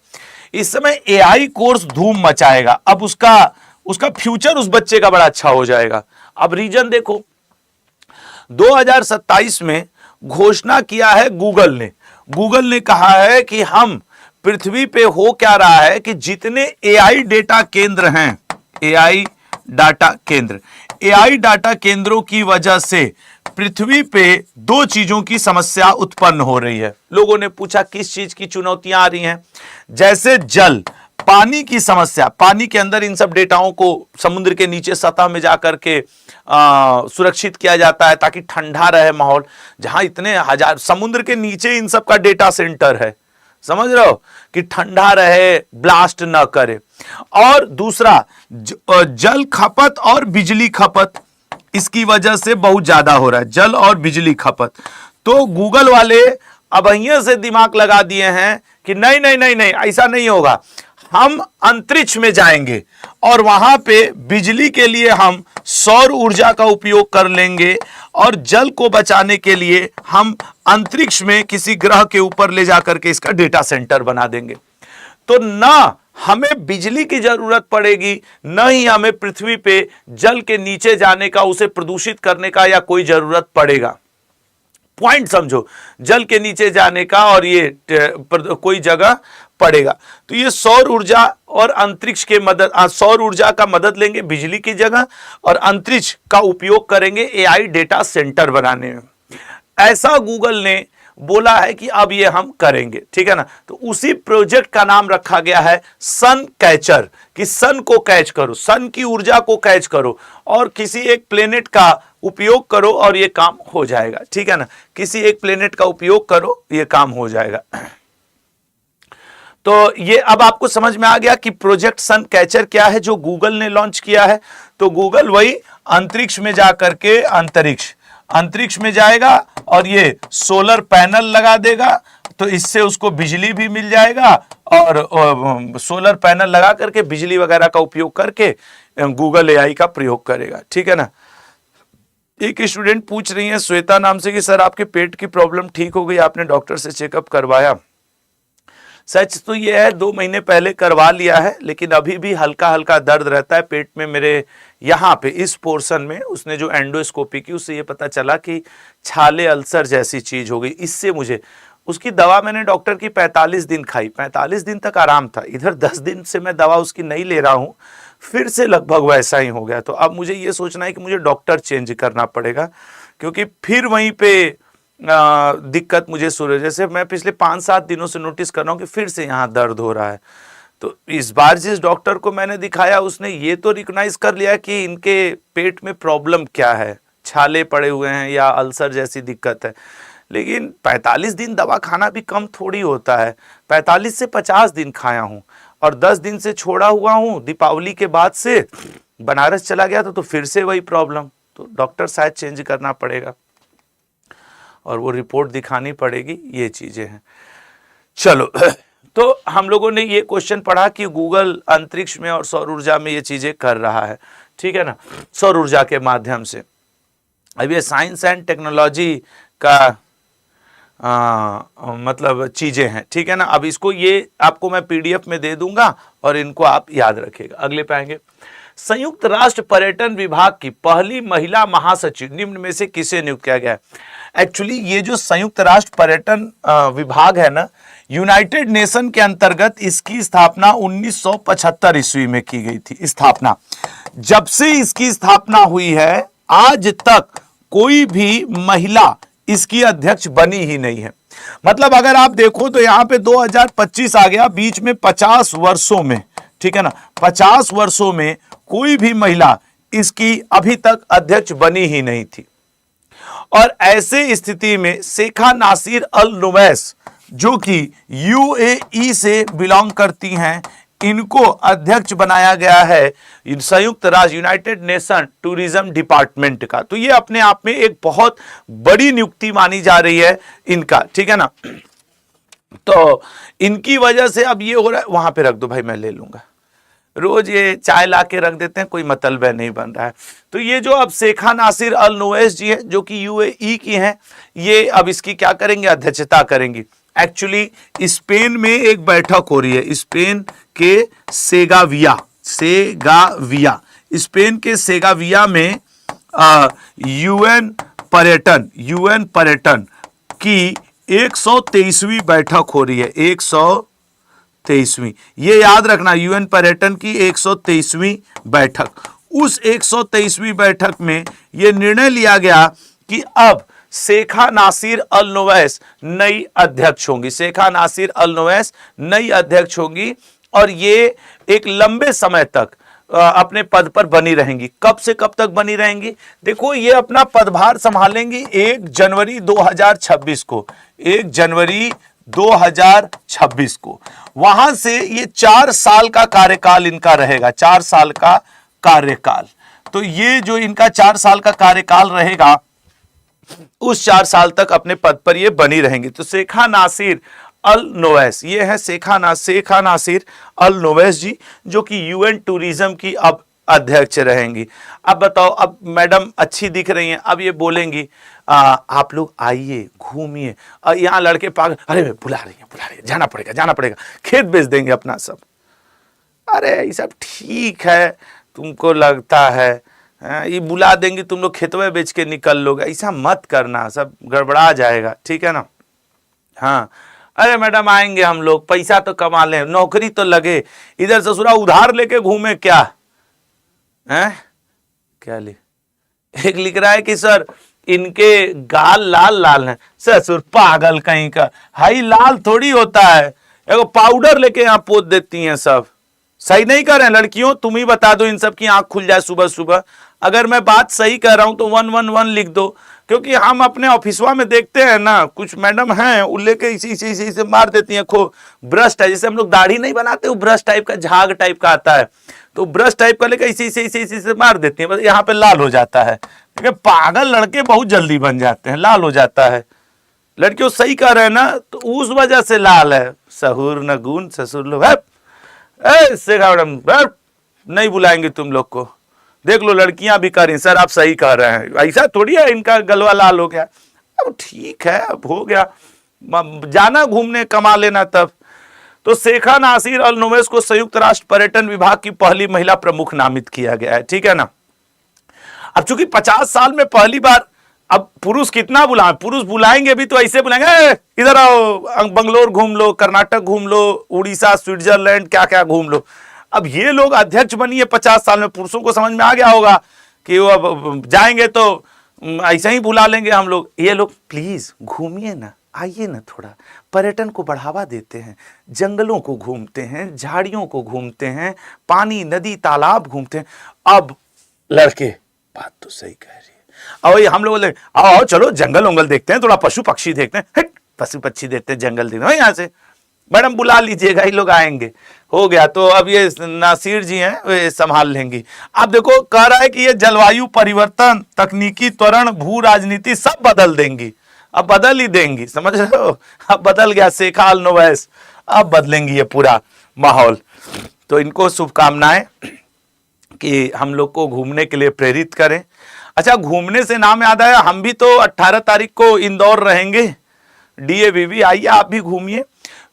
इस समय एआई कोर्स धूम मचाएगा। अब उसका फ्यूचर उस बच्चे का बड़ा अच्छा हो जाएगा। अब रीजन देखो, 2027 में घोषणा किया है गूगल ने कहा है कि हम पृथ्वी पे हो क्या रहा है कि जितने एआई डाटा केंद्र हैं, एआई डाटा केंद्रों की वजह से पृथ्वी पे दो चीजों की समस्या उत्पन्न हो रही है। लोगों ने पूछा किस चीज की चुनौतियां आ रही हैं, जैसे जल, पानी की समस्या, पानी के अंदर इन सब डेटाओं को समुद्र के नीचे सतह में जाकर के सुरक्षित किया जाता है ताकि ठंडा रहे माहौल, जहां इतने हजार समुद्र के नीचे इन सब का डेटा सेंटर है, समझ रहे हो, कि ठंडा रहे, ब्लास्ट ना करे। और दूसरा जल खपत और बिजली खपत, इसकी वजह से बहुत ज्यादा हो रहा है जल और बिजली खपत। तो गूगल वाले अब यहीं से दिमाग लगा दिए हैं कि नहीं नहीं नहीं नहीं, ऐसा नहीं होगा, हम अंतरिक्ष में जाएंगे और वहां पे बिजली के लिए हम सौर ऊर्जा का उपयोग कर लेंगे और जल को बचाने के लिए हम अंतरिक्ष में किसी ग्रह के ऊपर ले जाकर के इसका डेटा सेंटर बना देंगे। तो ना हमें बिजली की जरूरत पड़ेगी, न ही हमें पृथ्वी पे जल के नीचे जाने का, उसे प्रदूषित करने का या कोई जरूरत पड़ेगा। पॉइंट समझो, जल के नीचे जाने का और ये कोई जगह पड़ेगा। तो ये सौर ऊर्जा और अंतरिक्ष के मदद, सौर ऊर्जा का मदद लेंगे बिजली की जगह और अंतरिक्ष का उपयोग करेंगे एआई डेटा सेंटर बनाने में। ऐसा गूगल ने बोला है कि अब ये हम करेंगे, ठीक है ना। तो उसी प्रोजेक्ट का नाम रखा गया है सन कैचर, कि सन को कैच करो, सन की ऊर्जा को कैच करो और किसी एक प्लेनेट का उपयोग करो और ये काम हो जाएगा, ठीक है ना। किसी एक प्लेनेट का उपयोग करो, ये काम हो जाएगा। तो ये अब आपको समझ में आ गया कि प्रोजेक्ट सन कैचर क्या है जो गूगल ने लॉन्च किया है। तो गूगल वही अंतरिक्ष में जाकर के अंतरिक्ष में जाएगा और ये सोलर पैनल लगा देगा, तो इससे उसको बिजली भी मिल जाएगा और सोलर पैनल लगा करके बिजली वगैरह का उपयोग करके गूगल एआई का प्रयोग करेगा, ठीक है ना। एक स्टूडेंट पूछ रही है श्वेता नाम से कि सर आपके पेट की प्रॉब्लम ठीक हो गई, आपने डॉक्टर से चेकअप करवाया? सच तो ये है 2 महीने पहले करवा लिया है, लेकिन अभी भी हल्का हल्का दर्द रहता है पेट में, मेरे यहाँ पे इस पोर्शन में। उसने जो एंडोस्कोपी की उससे ये पता चला कि छाले अल्सर जैसी चीज हो गई। इससे मुझे उसकी दवा मैंने डॉक्टर की 45 दिन खाई, 45 दिन तक आराम था। इधर 10 दिन से मैं दवा उसकी नहीं ले रहा हूँ, फिर से लगभग वैसा ही हो गया। तो अब मुझे ये सोचना है कि मुझे डॉक्टर चेंज करना पड़ेगा, क्योंकि फिर वहीं पे दिक्कत मुझे शुरू, जैसे मैं पिछले 5-7 दिनों से नोटिस कर रहा हूँ कि फिर से यहाँ दर्द हो रहा है। तो इस बार जिस डॉक्टर को मैंने दिखाया उसने ये तो रिकॉग्नाइज कर लिया कि इनके पेट में प्रॉब्लम क्या है, छाले पड़े हुए हैं या अल्सर जैसी दिक्कत है। लेकिन 45 दिन दवा खाना भी कम थोड़ी होता है। 45 से 50 दिन खाया हूँ और 10 दिन से छोड़ा हुआ हूँ। दीपावली के बाद से बनारस चला गया तो फिर से वही प्रॉब्लम। तो डॉक्टर शायद चेंज करना पड़ेगा और वो रिपोर्ट दिखानी पड़ेगी, ये चीजें हैं। चलो, तो हम लोगों ने ये क्वेश्चन पढ़ा कि गूगल अंतरिक्ष में और सौर ऊर्जा में ये चीजें कर रहा है, ठीक है ना, सौर ऊर्जा के माध्यम से। अब ये साइंस एंड टेक्नोलॉजी का मतलब चीजें हैं, ठीक है ना। अब इसको ये आपको मैं पीडीएफ में दे दूंगा और इनको आप याद रखिएगा। अगले पे आएंगे। संयुक्त राष्ट्र पर्यटन विभाग की पहली महिला महासचिव निम्न में से किसे नियुक्त किया गया है? एक्चुअली ये जो संयुक्त राष्ट्र पर्यटन विभाग है ना, यूनाइटेड नेशन के अंतर्गत इसकी स्थापना 1975 ईस्वी में की गई थी। स्थापना जब से इसकी स्थापना हुई है आज तक कोई भी महिला इसकी अध्यक्ष बनी ही नहीं है। मतलब अगर आप देखो तो यहाँ पे 2025 आ गया, बीच में 50 वर्षों में, ठीक है ना, 50 वर्षों में कोई भी महिला इसकी अभी तक अध्यक्ष बनी ही नहीं थी। और ऐसे स्थिति में शेखा नासिर अल नुवैस जो कि यूएई से बिलोंग करती हैं, इनको अध्यक्ष बनाया गया है संयुक्त राष्ट्र यूनाइटेड नेशन टूरिज्म डिपार्टमेंट का। तो ये अपने आप में एक बहुत बड़ी नियुक्ति मानी जा रही है इनका, ठीक है ना। तो इनकी वजह से अब ये हो रहा है, वहां पे रख दो भाई, मैं ले लूंगा। रोज ये चाय ला के रख देते हैं, कोई मतलब नहीं बन रहा है। तो ये जो अब शेखा नासिर अल नुवैस जी है जो कि यूएई की हैं, ये अब इसकी क्या करेंगे, अध्यक्षता करेंगी। एक्चुअली स्पेन में एक बैठक हो रही है, स्पेन के सेगाविया स्पेन के सेगाविया में UN पर्यटन की 123वीं बैठक हो रही है। 123वीं, ये याद रखना, यूएन पर्यटन की 123वीं बैठक। उस 123वीं बैठक में यह निर्णय लिया गया कि अब शेखा नासिर अल नोवैस नई अध्यक्ष होंगी। शेखा नासिर अल नोवैस नई अध्यक्ष होंगी और ये एक लंबे समय तक अपने पद पर बनी रहेंगी। कब से कब तक बनी रहेंगी? देखो, ये अपना पदभार संभालेंगी 1 जनवरी 2026 को। 1 जनवरी 2026 को। वहां से ये 4 साल का कार्यकाल इनका रहेगा। 4 साल का कार्यकाल। तो ये जो इनका 4 साल का कार्यकाल रहेगा, उस 4 साल तक अपने पद पर ये बनी रहेंगी। तो शेखा नासिर अल नोवैस, ये है शेखा नासिर अल नोवैस जी, जो कि यूएन टूरिज्म की अब अध्यक्ष रहेंगी। अब बताओ, अब मैडम अच्छी दिख रही हैं, अब ये बोलेंगी आप लोग आइए, घूमिए। यहाँ लड़के पागल, अरे बुला रही है, जाना पड़ेगा, खेत बेच देंगे अपना सब। अरे ये सब ठीक है, तुमको लगता है ये बुला देंगे, तुम लोग खेतवे बेच के निकल लोगे, ऐसा मत करना, सब गड़बड़ा जाएगा, ठीक है ना। हाँ, अरे मैडम आएंगे हम लोग, पैसा तो कमा लें, नौकरी तो लगे, इधर ससुरा उधार लेके घूमे क्या है? क्या एक लिख रहा है कि सर इनके गाल लाल लाल हैं। ससुर पागल कहीं का, हाई लाल थोड़ी होता है, एगो पाउडर लेके यहाँ पोत देती हैं सब। सही नहीं कर रहे हैं लड़कियों, तुम ही बता दो, इन सब की आंख खुल जाए सुबह सुबह। अगर मैं बात सही कर रहा हूं तो 111 लिख दो, क्योंकि हम अपने ऑफिसवा में देखते हैं ना, कुछ मैडम हैं वो लेके इसी से मार देती हैं। खो ब्रश टाइप, जैसे हम लोग दाढ़ी नहीं बनाते, वो ब्रश टाइप का, झाग टाइप का आता है, तो ब्रश टाइप का लेकर इसी से मार देती हैं, बस यहाँ पे लाल हो जाता है। देखिए, पागल लड़के बहुत जल्दी बन जाते हैं, लाल हो जाता है। लड़कियों सही कह रहे हैं ना, तो उस वजह से लाल है। सहूर न गुण ससुर लो, शेखा मैडम नहीं बुलाएंगे तुम लोग को। देख लो लड़कियां भी कह रही, सर आप सही कह रहे हैं, ऐसा थोड़ी है इनका गलवा लाल हो गया। अब ठीक है, अब हो गया, जाना घूमने, कमा लेना तब। तो शेखा नासिर अल नोवैस को संयुक्त राष्ट्र पर्यटन विभाग की पहली महिला प्रमुख नामित किया गया है, ठीक है ना। अब चूंकि 50 साल में पहली बार, अब पुरुष कितना बुलाएं, पुरुष बुलाएंगे भी तो ऐसे बुलाएंगे, इधर आओ, बंगलोर घूम लो, कर्नाटक घूम लो, उड़ीसा, स्विट्जरलैंड, क्या क्या घूम लो। अब ये लोग अध्यक्ष बनी है 50 साल में, पुरुषों को समझ में आ गया होगा कि वो अब जाएंगे तो ऐसे ही बुला लेंगे हम लोग। ये लोग प्लीज घूमिए ना, आइए ना, थोड़ा पर्यटन को बढ़ावा देते हैं, जंगलों को घूमते हैं, झाड़ियों को घूमते हैं, पानी, नदी, तालाब घूमते हैं। अब लड़के बात तो सही कह रही है, और हम लोग बोले आओ चलो जंगल वंगल देखते हैं, थोड़ा पशु पक्षी देखते हैं, पशु पक्षी देखते हैं, जंगल देखते हैं, यहाँ से मैडम बुला लीजिएगा, ये लोग आएंगे। हो गया, तो अब ये नासिर जी हैं, वे संभाल लेंगी। अब देखो, कह रहा है कि ये जलवायु परिवर्तन, तकनीकी त्वरण, भू राजनीति सब बदल देंगी, अब बदल ही देंगी, समझ रहे हो। अब बदल गया शेखा अल नोवैस, अब बदलेंगी ये पूरा माहौल। तो इनको शुभकामनाएं कि हम लोग को घूमने के लिए प्रेरित करें। अच्छा, घूमने से नाम याद आया, हम भी तो 18 तारीख को इंदौर रहेंगे, DAVV, आइए आप भी घूमिए।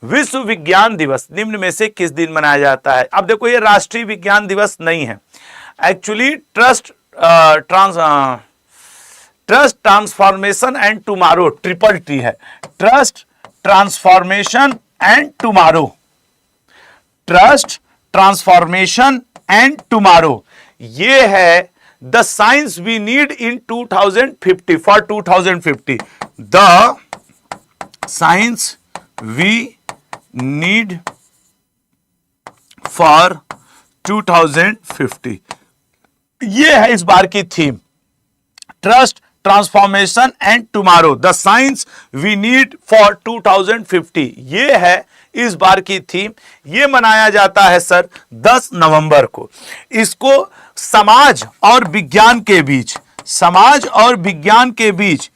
विश्व विज्ञान दिवस निम्न में से किस दिन मनाया जाता है? अब देखो, ये राष्ट्रीय विज्ञान दिवस नहीं है, actually trust transformation and tomorrow, TTT है, trust transformation and tomorrow, trust transformation and tomorrow. ये है the science we need in 2050, for 2050, the science we need for 2050, ये है इस बार की theme, trust transformation and tomorrow, the science we need for 2050, ये है इस बार की थीम। ये मनाया जाता है सर 10 नवंबर को। इसको समाज और विज्ञान के बीच, समाज और विज्ञान के बीच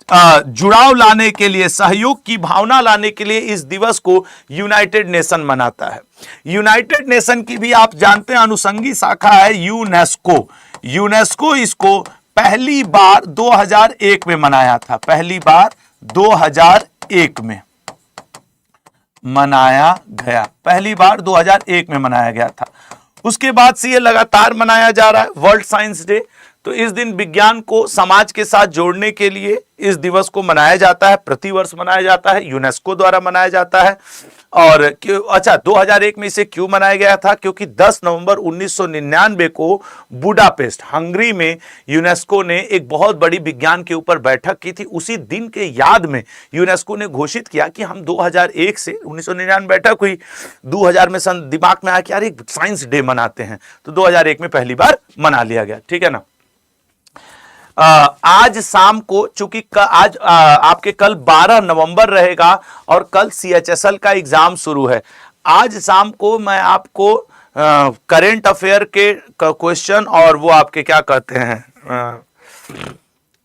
जुड़ाव लाने के लिए, सहयोग की भावना लाने के लिए इस दिवस को यूनाइटेड नेशन मनाता है। यूनाइटेड नेशन की भी आप जानते हैं अनुषंगी शाखा है यूनेस्को। यूनेस्को इसको पहली बार 2001 में मनाया था, पहली बार 2001 में मनाया गया, पहली बार 2001 में मनाया गया था। उसके बाद से ये लगातार मनाया जा रहा है वर्ल्ड साइंस डे। तो इस दिन विज्ञान को समाज के साथ जोड़ने के लिए इस दिवस को मनाया जाता है, प्रतिवर्ष मनाया जाता है, यूनेस्को द्वारा मनाया जाता है। और अच्छा, 2001 में इसे क्यों मनाया गया था? क्योंकि 10 नवंबर 1999 को बुडापेस्ट, हंगरी में यूनेस्को ने एक बहुत बड़ी विज्ञान के ऊपर बैठक की थी। उसी दिन के याद में यूनेस्को ने घोषित किया कि हम 2001 से 1999 बैठक हुई, 2000 में दिमाग में आया कि यार एक साइंस डे मनाते हैं, तो 2001 में पहली बार मना लिया गया। ठीक है ना। आज शाम को, चूंकि आज आपके कल 12 नवंबर रहेगा और कल CHSL का एग्जाम शुरू है, आज शाम को मैं आपको करेंट अफेयर के क्वेश्चन और वो आपके क्या कहते हैं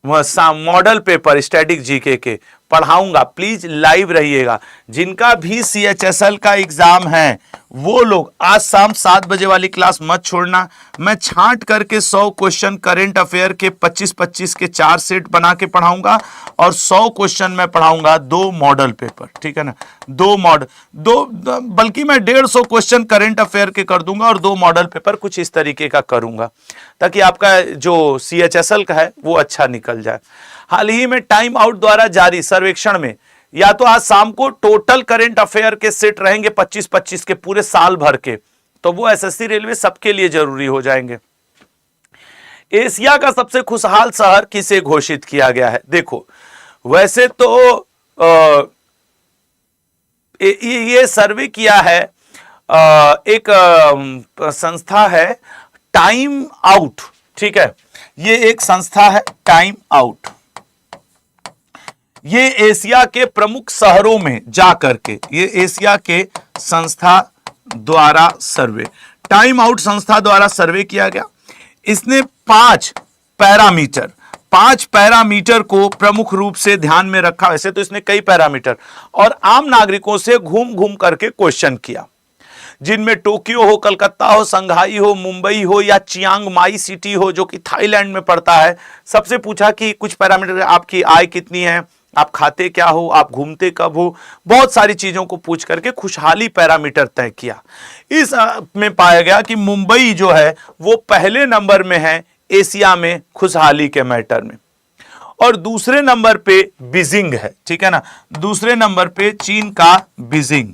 मॉडल पेपर स्टैटिक जीके के पढ़ाऊंगा। प्लीज लाइव रहिएगा। जिनका भी CHSL का एग्जाम है वो लोग आज शाम 7 बजे वाली क्लास मत छोड़ना। मैं छांट करके 100 क्वेश्चन करेंट अफेयर के 25-25 के 4 सेट बना के पढ़ाऊंगा और 100 क्वेश्चन मैं पढ़ाऊंगा 2 मॉडल पेपर। ठीक है ना, 2 बल्कि मैं 150 क्वेश्चन करेंट अफेयर के कर दूंगा और 2 मॉडल पेपर कुछ इस तरीके का करूंगा, ताकि आपका जो CHSL का है वो अच्छा निकल जाए। हाल ही में टाइम आउट द्वारा जारी सर्वेक्षण में या तो आज शाम को टोटल करेंट अफेयर के सेट रहेंगे 25-25 के पूरे साल भर के, तो वो SSC रेलवे सबके लिए जरूरी हो जाएंगे। एशिया का सबसे खुशहाल शहर किसे घोषित किया गया है? देखो, वैसे तो ये सर्वे किया है एक संस्था है टाइम आउट। ठीक है, ये एक संस्था है टाइम आउट। ये एशिया के प्रमुख शहरों में जाकर के, ये एशिया के संस्था द्वारा सर्वे, टाइम आउट संस्था द्वारा सर्वे किया गया। इसने 5 पैरामीटर को प्रमुख रूप से ध्यान में रखा। वैसे तो इसने कई पैरामीटर और आम नागरिकों से घूम घूम करके क्वेश्चन किया, जिनमें टोक्यो हो, कलकत्ता हो, संघाई हो, मुंबई हो या चियांग माई सिटी हो जो कि थाईलैंड में पड़ता है। सबसे पूछा कि कुछ पैरामीटर, आपकी आय कितनी है, आप खाते क्या हो, आप घूमते कब हो, बहुत सारी चीजों को पूछ करके खुशहाली पैरामीटर तय किया। इस में पाया गया कि मुंबई जो है वो पहले नंबर में है एशिया में खुशहाली के मैटर में, और दूसरे नंबर पे बीजिंग है। ठीक है ना, दूसरे नंबर पे चीन का बीजिंग,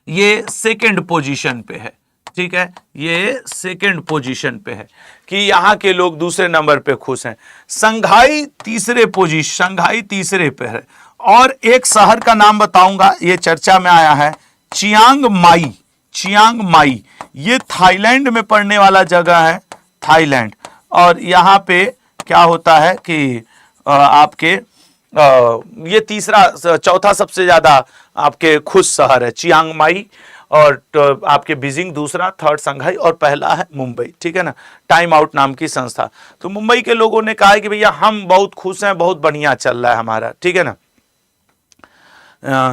ये सेकंड पोजीशन पे है। ठीक है, ये सेकंड पोजीशन पे है कि यहां के लोग दूसरे नंबर पे खुश हैं। संघाई तीसरे पे है। और एक शहर का नाम बताऊंगा, ये चर्चा में आया है, चियांग माई। ये थाईलैंड में पड़ने वाला जगह है, थाईलैंड। और यहां पे क्या होता है कि आपके ये चौथा सबसे ज्यादा आपके खुश शहर है चियांग माई, और आपके बीजिंग दूसरा, थर्ड संघाई और पहला है मुंबई। ठीक है ना, टाइम आउट नाम की संस्था। तो मुंबई के लोगों ने कहा है कि भैया हम बहुत खुश हैं, बहुत बढ़िया चल रहा है हमारा। ठीक है ना।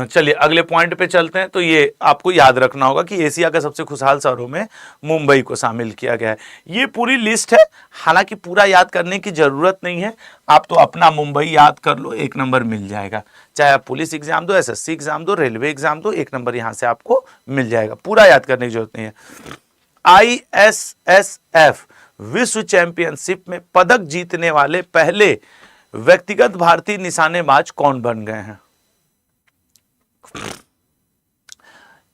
चलिए अगले पॉइंट पे चलते हैं। तो ये आपको याद रखना होगा कि एशिया के सबसे खुशहाल शहरों में मुंबई को शामिल किया गया है। ये पूरी लिस्ट है, हालांकि पूरा याद करने की जरूरत नहीं है, आप तो अपना मुंबई याद कर लो, 1 नंबर मिल जाएगा। चाहे आप पुलिस एग्जाम दो, SSC एग्जाम दो, रेलवे एग्जाम दो, 1 नंबर यहां से आपको मिल जाएगा। पूरा याद करने की जरूरत नहीं है। ISSF विश्व चैंपियनशिप में पदक जीतने वाले पहले व्यक्तिगत भारतीय निशानेबाज कौन बन गए हैं?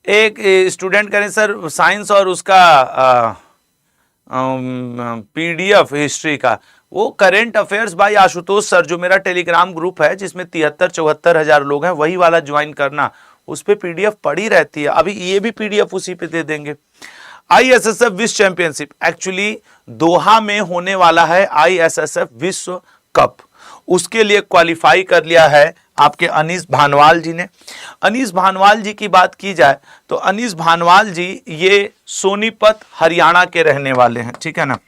एक स्टूडेंट करें सर साइंस और उसका PDF हिस्ट्री का, वो current affairs by Ashutosh sir, जो मेरा टेलीग्राम ग्रुप है जिसमें 73-74 हजार लोग हैं, वही वाला ज्वाइन करना। उस पे PDF पड़ी रहती है। अभी ये भी PDF उसी पे दे देंगे। ISSF विश्व चैंपियनशिप एक्चुअली दोहा में होने वाला है। ISSF विश्व कप, उसके लिए क्वालिफाई कर लिया है आपके अनीस भानवाल जी ने। अनीस भानवाल जी की बात की जाए तो अनीस भानवाल जी ये सोनीपत हरियाणा के रहने वाले हैं। ठीक है ना,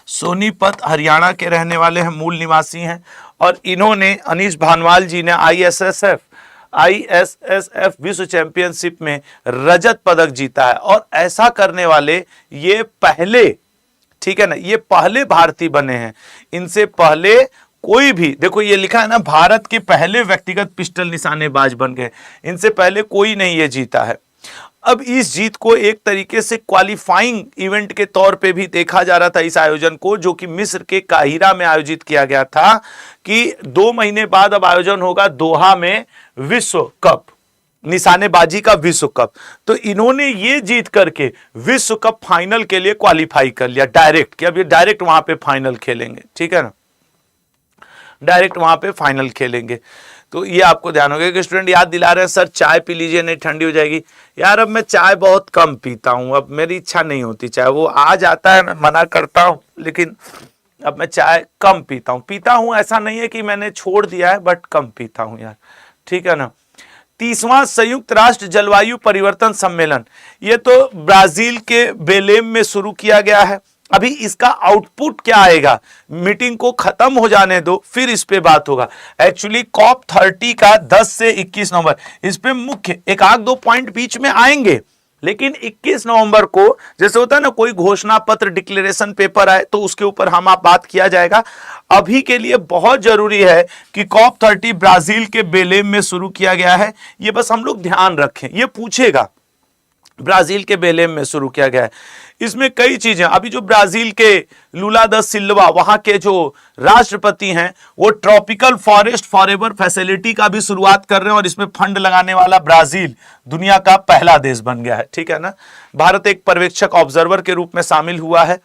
सोनीपत हरियाणा के रहने वाले हैं, मूल निवासी हैं। और इन्होंने, अनीस भानवाल जी ने ISSF विश्व चैंपियनशिप में रजत पदक जीता है। और ऐसा करने वाले ये पहले, ठीक है ना, ये पहले भारतीय बने हैं। इनसे पहले कोई भी, देखो ये लिखा है ना, भारत के पहले व्यक्तिगत पिस्टल निशानेबाज बन गए, इनसे पहले कोई नहीं ये जीता है। अब इस जीत को एक तरीके से क्वालिफाइंग इवेंट के तौर पे भी देखा जा रहा था इस आयोजन को, जो कि मिस्र के काहिरा में आयोजित किया गया था, कि 2 महीने बाद अब आयोजन होगा दोहा में विश्व कप, निशानेबाजी का विश्व कप। तो इन्होंने ये जीत करके विश्व कप फाइनल के लिए क्वालिफाई कर लिया डायरेक्ट, कि अब ये डायरेक्ट वहां पे फाइनल खेलेंगे, ठीक है ना, डायरेक्ट वहां पे फाइनल खेलेंगे। तो ये आपको ध्यान होगा कि स्टूडेंट याद दिला रहे हैं सर चाय पी लीजिए नहीं ठंडी हो जाएगी। यार अब मैं चाय बहुत कम पीता हूँ, अब मेरी इच्छा नहीं होती चाय, वो आ जाता है मैं मना करता हूँ, लेकिन अब मैं चाय कम पीता हूँ ऐसा नहीं है कि मैंने छोड़ दिया है, बट कम पीता हूँ यार, ठीक है ना। 30वां संयुक्त राष्ट्र जलवायु परिवर्तन सम्मेलन, ये तो ब्राजील के बेलेम में शुरू किया गया है। अभी इसका आउटपुट क्या आएगा, मीटिंग को खत्म हो जाने दो फिर इस पे बात होगा। एक्चुअली COP 30 का 10 से 21 नवंबर, इस पे मुख्य एक आध दो पॉइंट बीच में आएंगे, लेकिन 21 नवंबर को जैसे होता है ना कोई घोषणा पत्र डिक्लेरेशन पेपर आए तो उसके ऊपर हम आप बात किया जाएगा। अभी के लिए बहुत जरूरी है कि COP 30 ब्राजील के बेलेम में शुरू किया गया है, ये बस हम लोग ध्यान रखें, ये पूछेगा ब्राजील के बेलेम में शुरू किया गया है। इसमें कई चीजें, अभी जो ब्राजील के लुला दा सिल्वा वहां के जो राष्ट्रपति हैं वो ट्रॉपिकल फॉरेस्ट फॉरएवर फैसिलिटी का भी शुरुआत कर रहे हैं, और इसमें फंड लगाने वाला ब्राजील दुनिया का पहला देश बन गया है, ठीक है ना। भारत एक पर्यवेक्षक ऑब्जर्वर के रूप में शामिल हुआ है,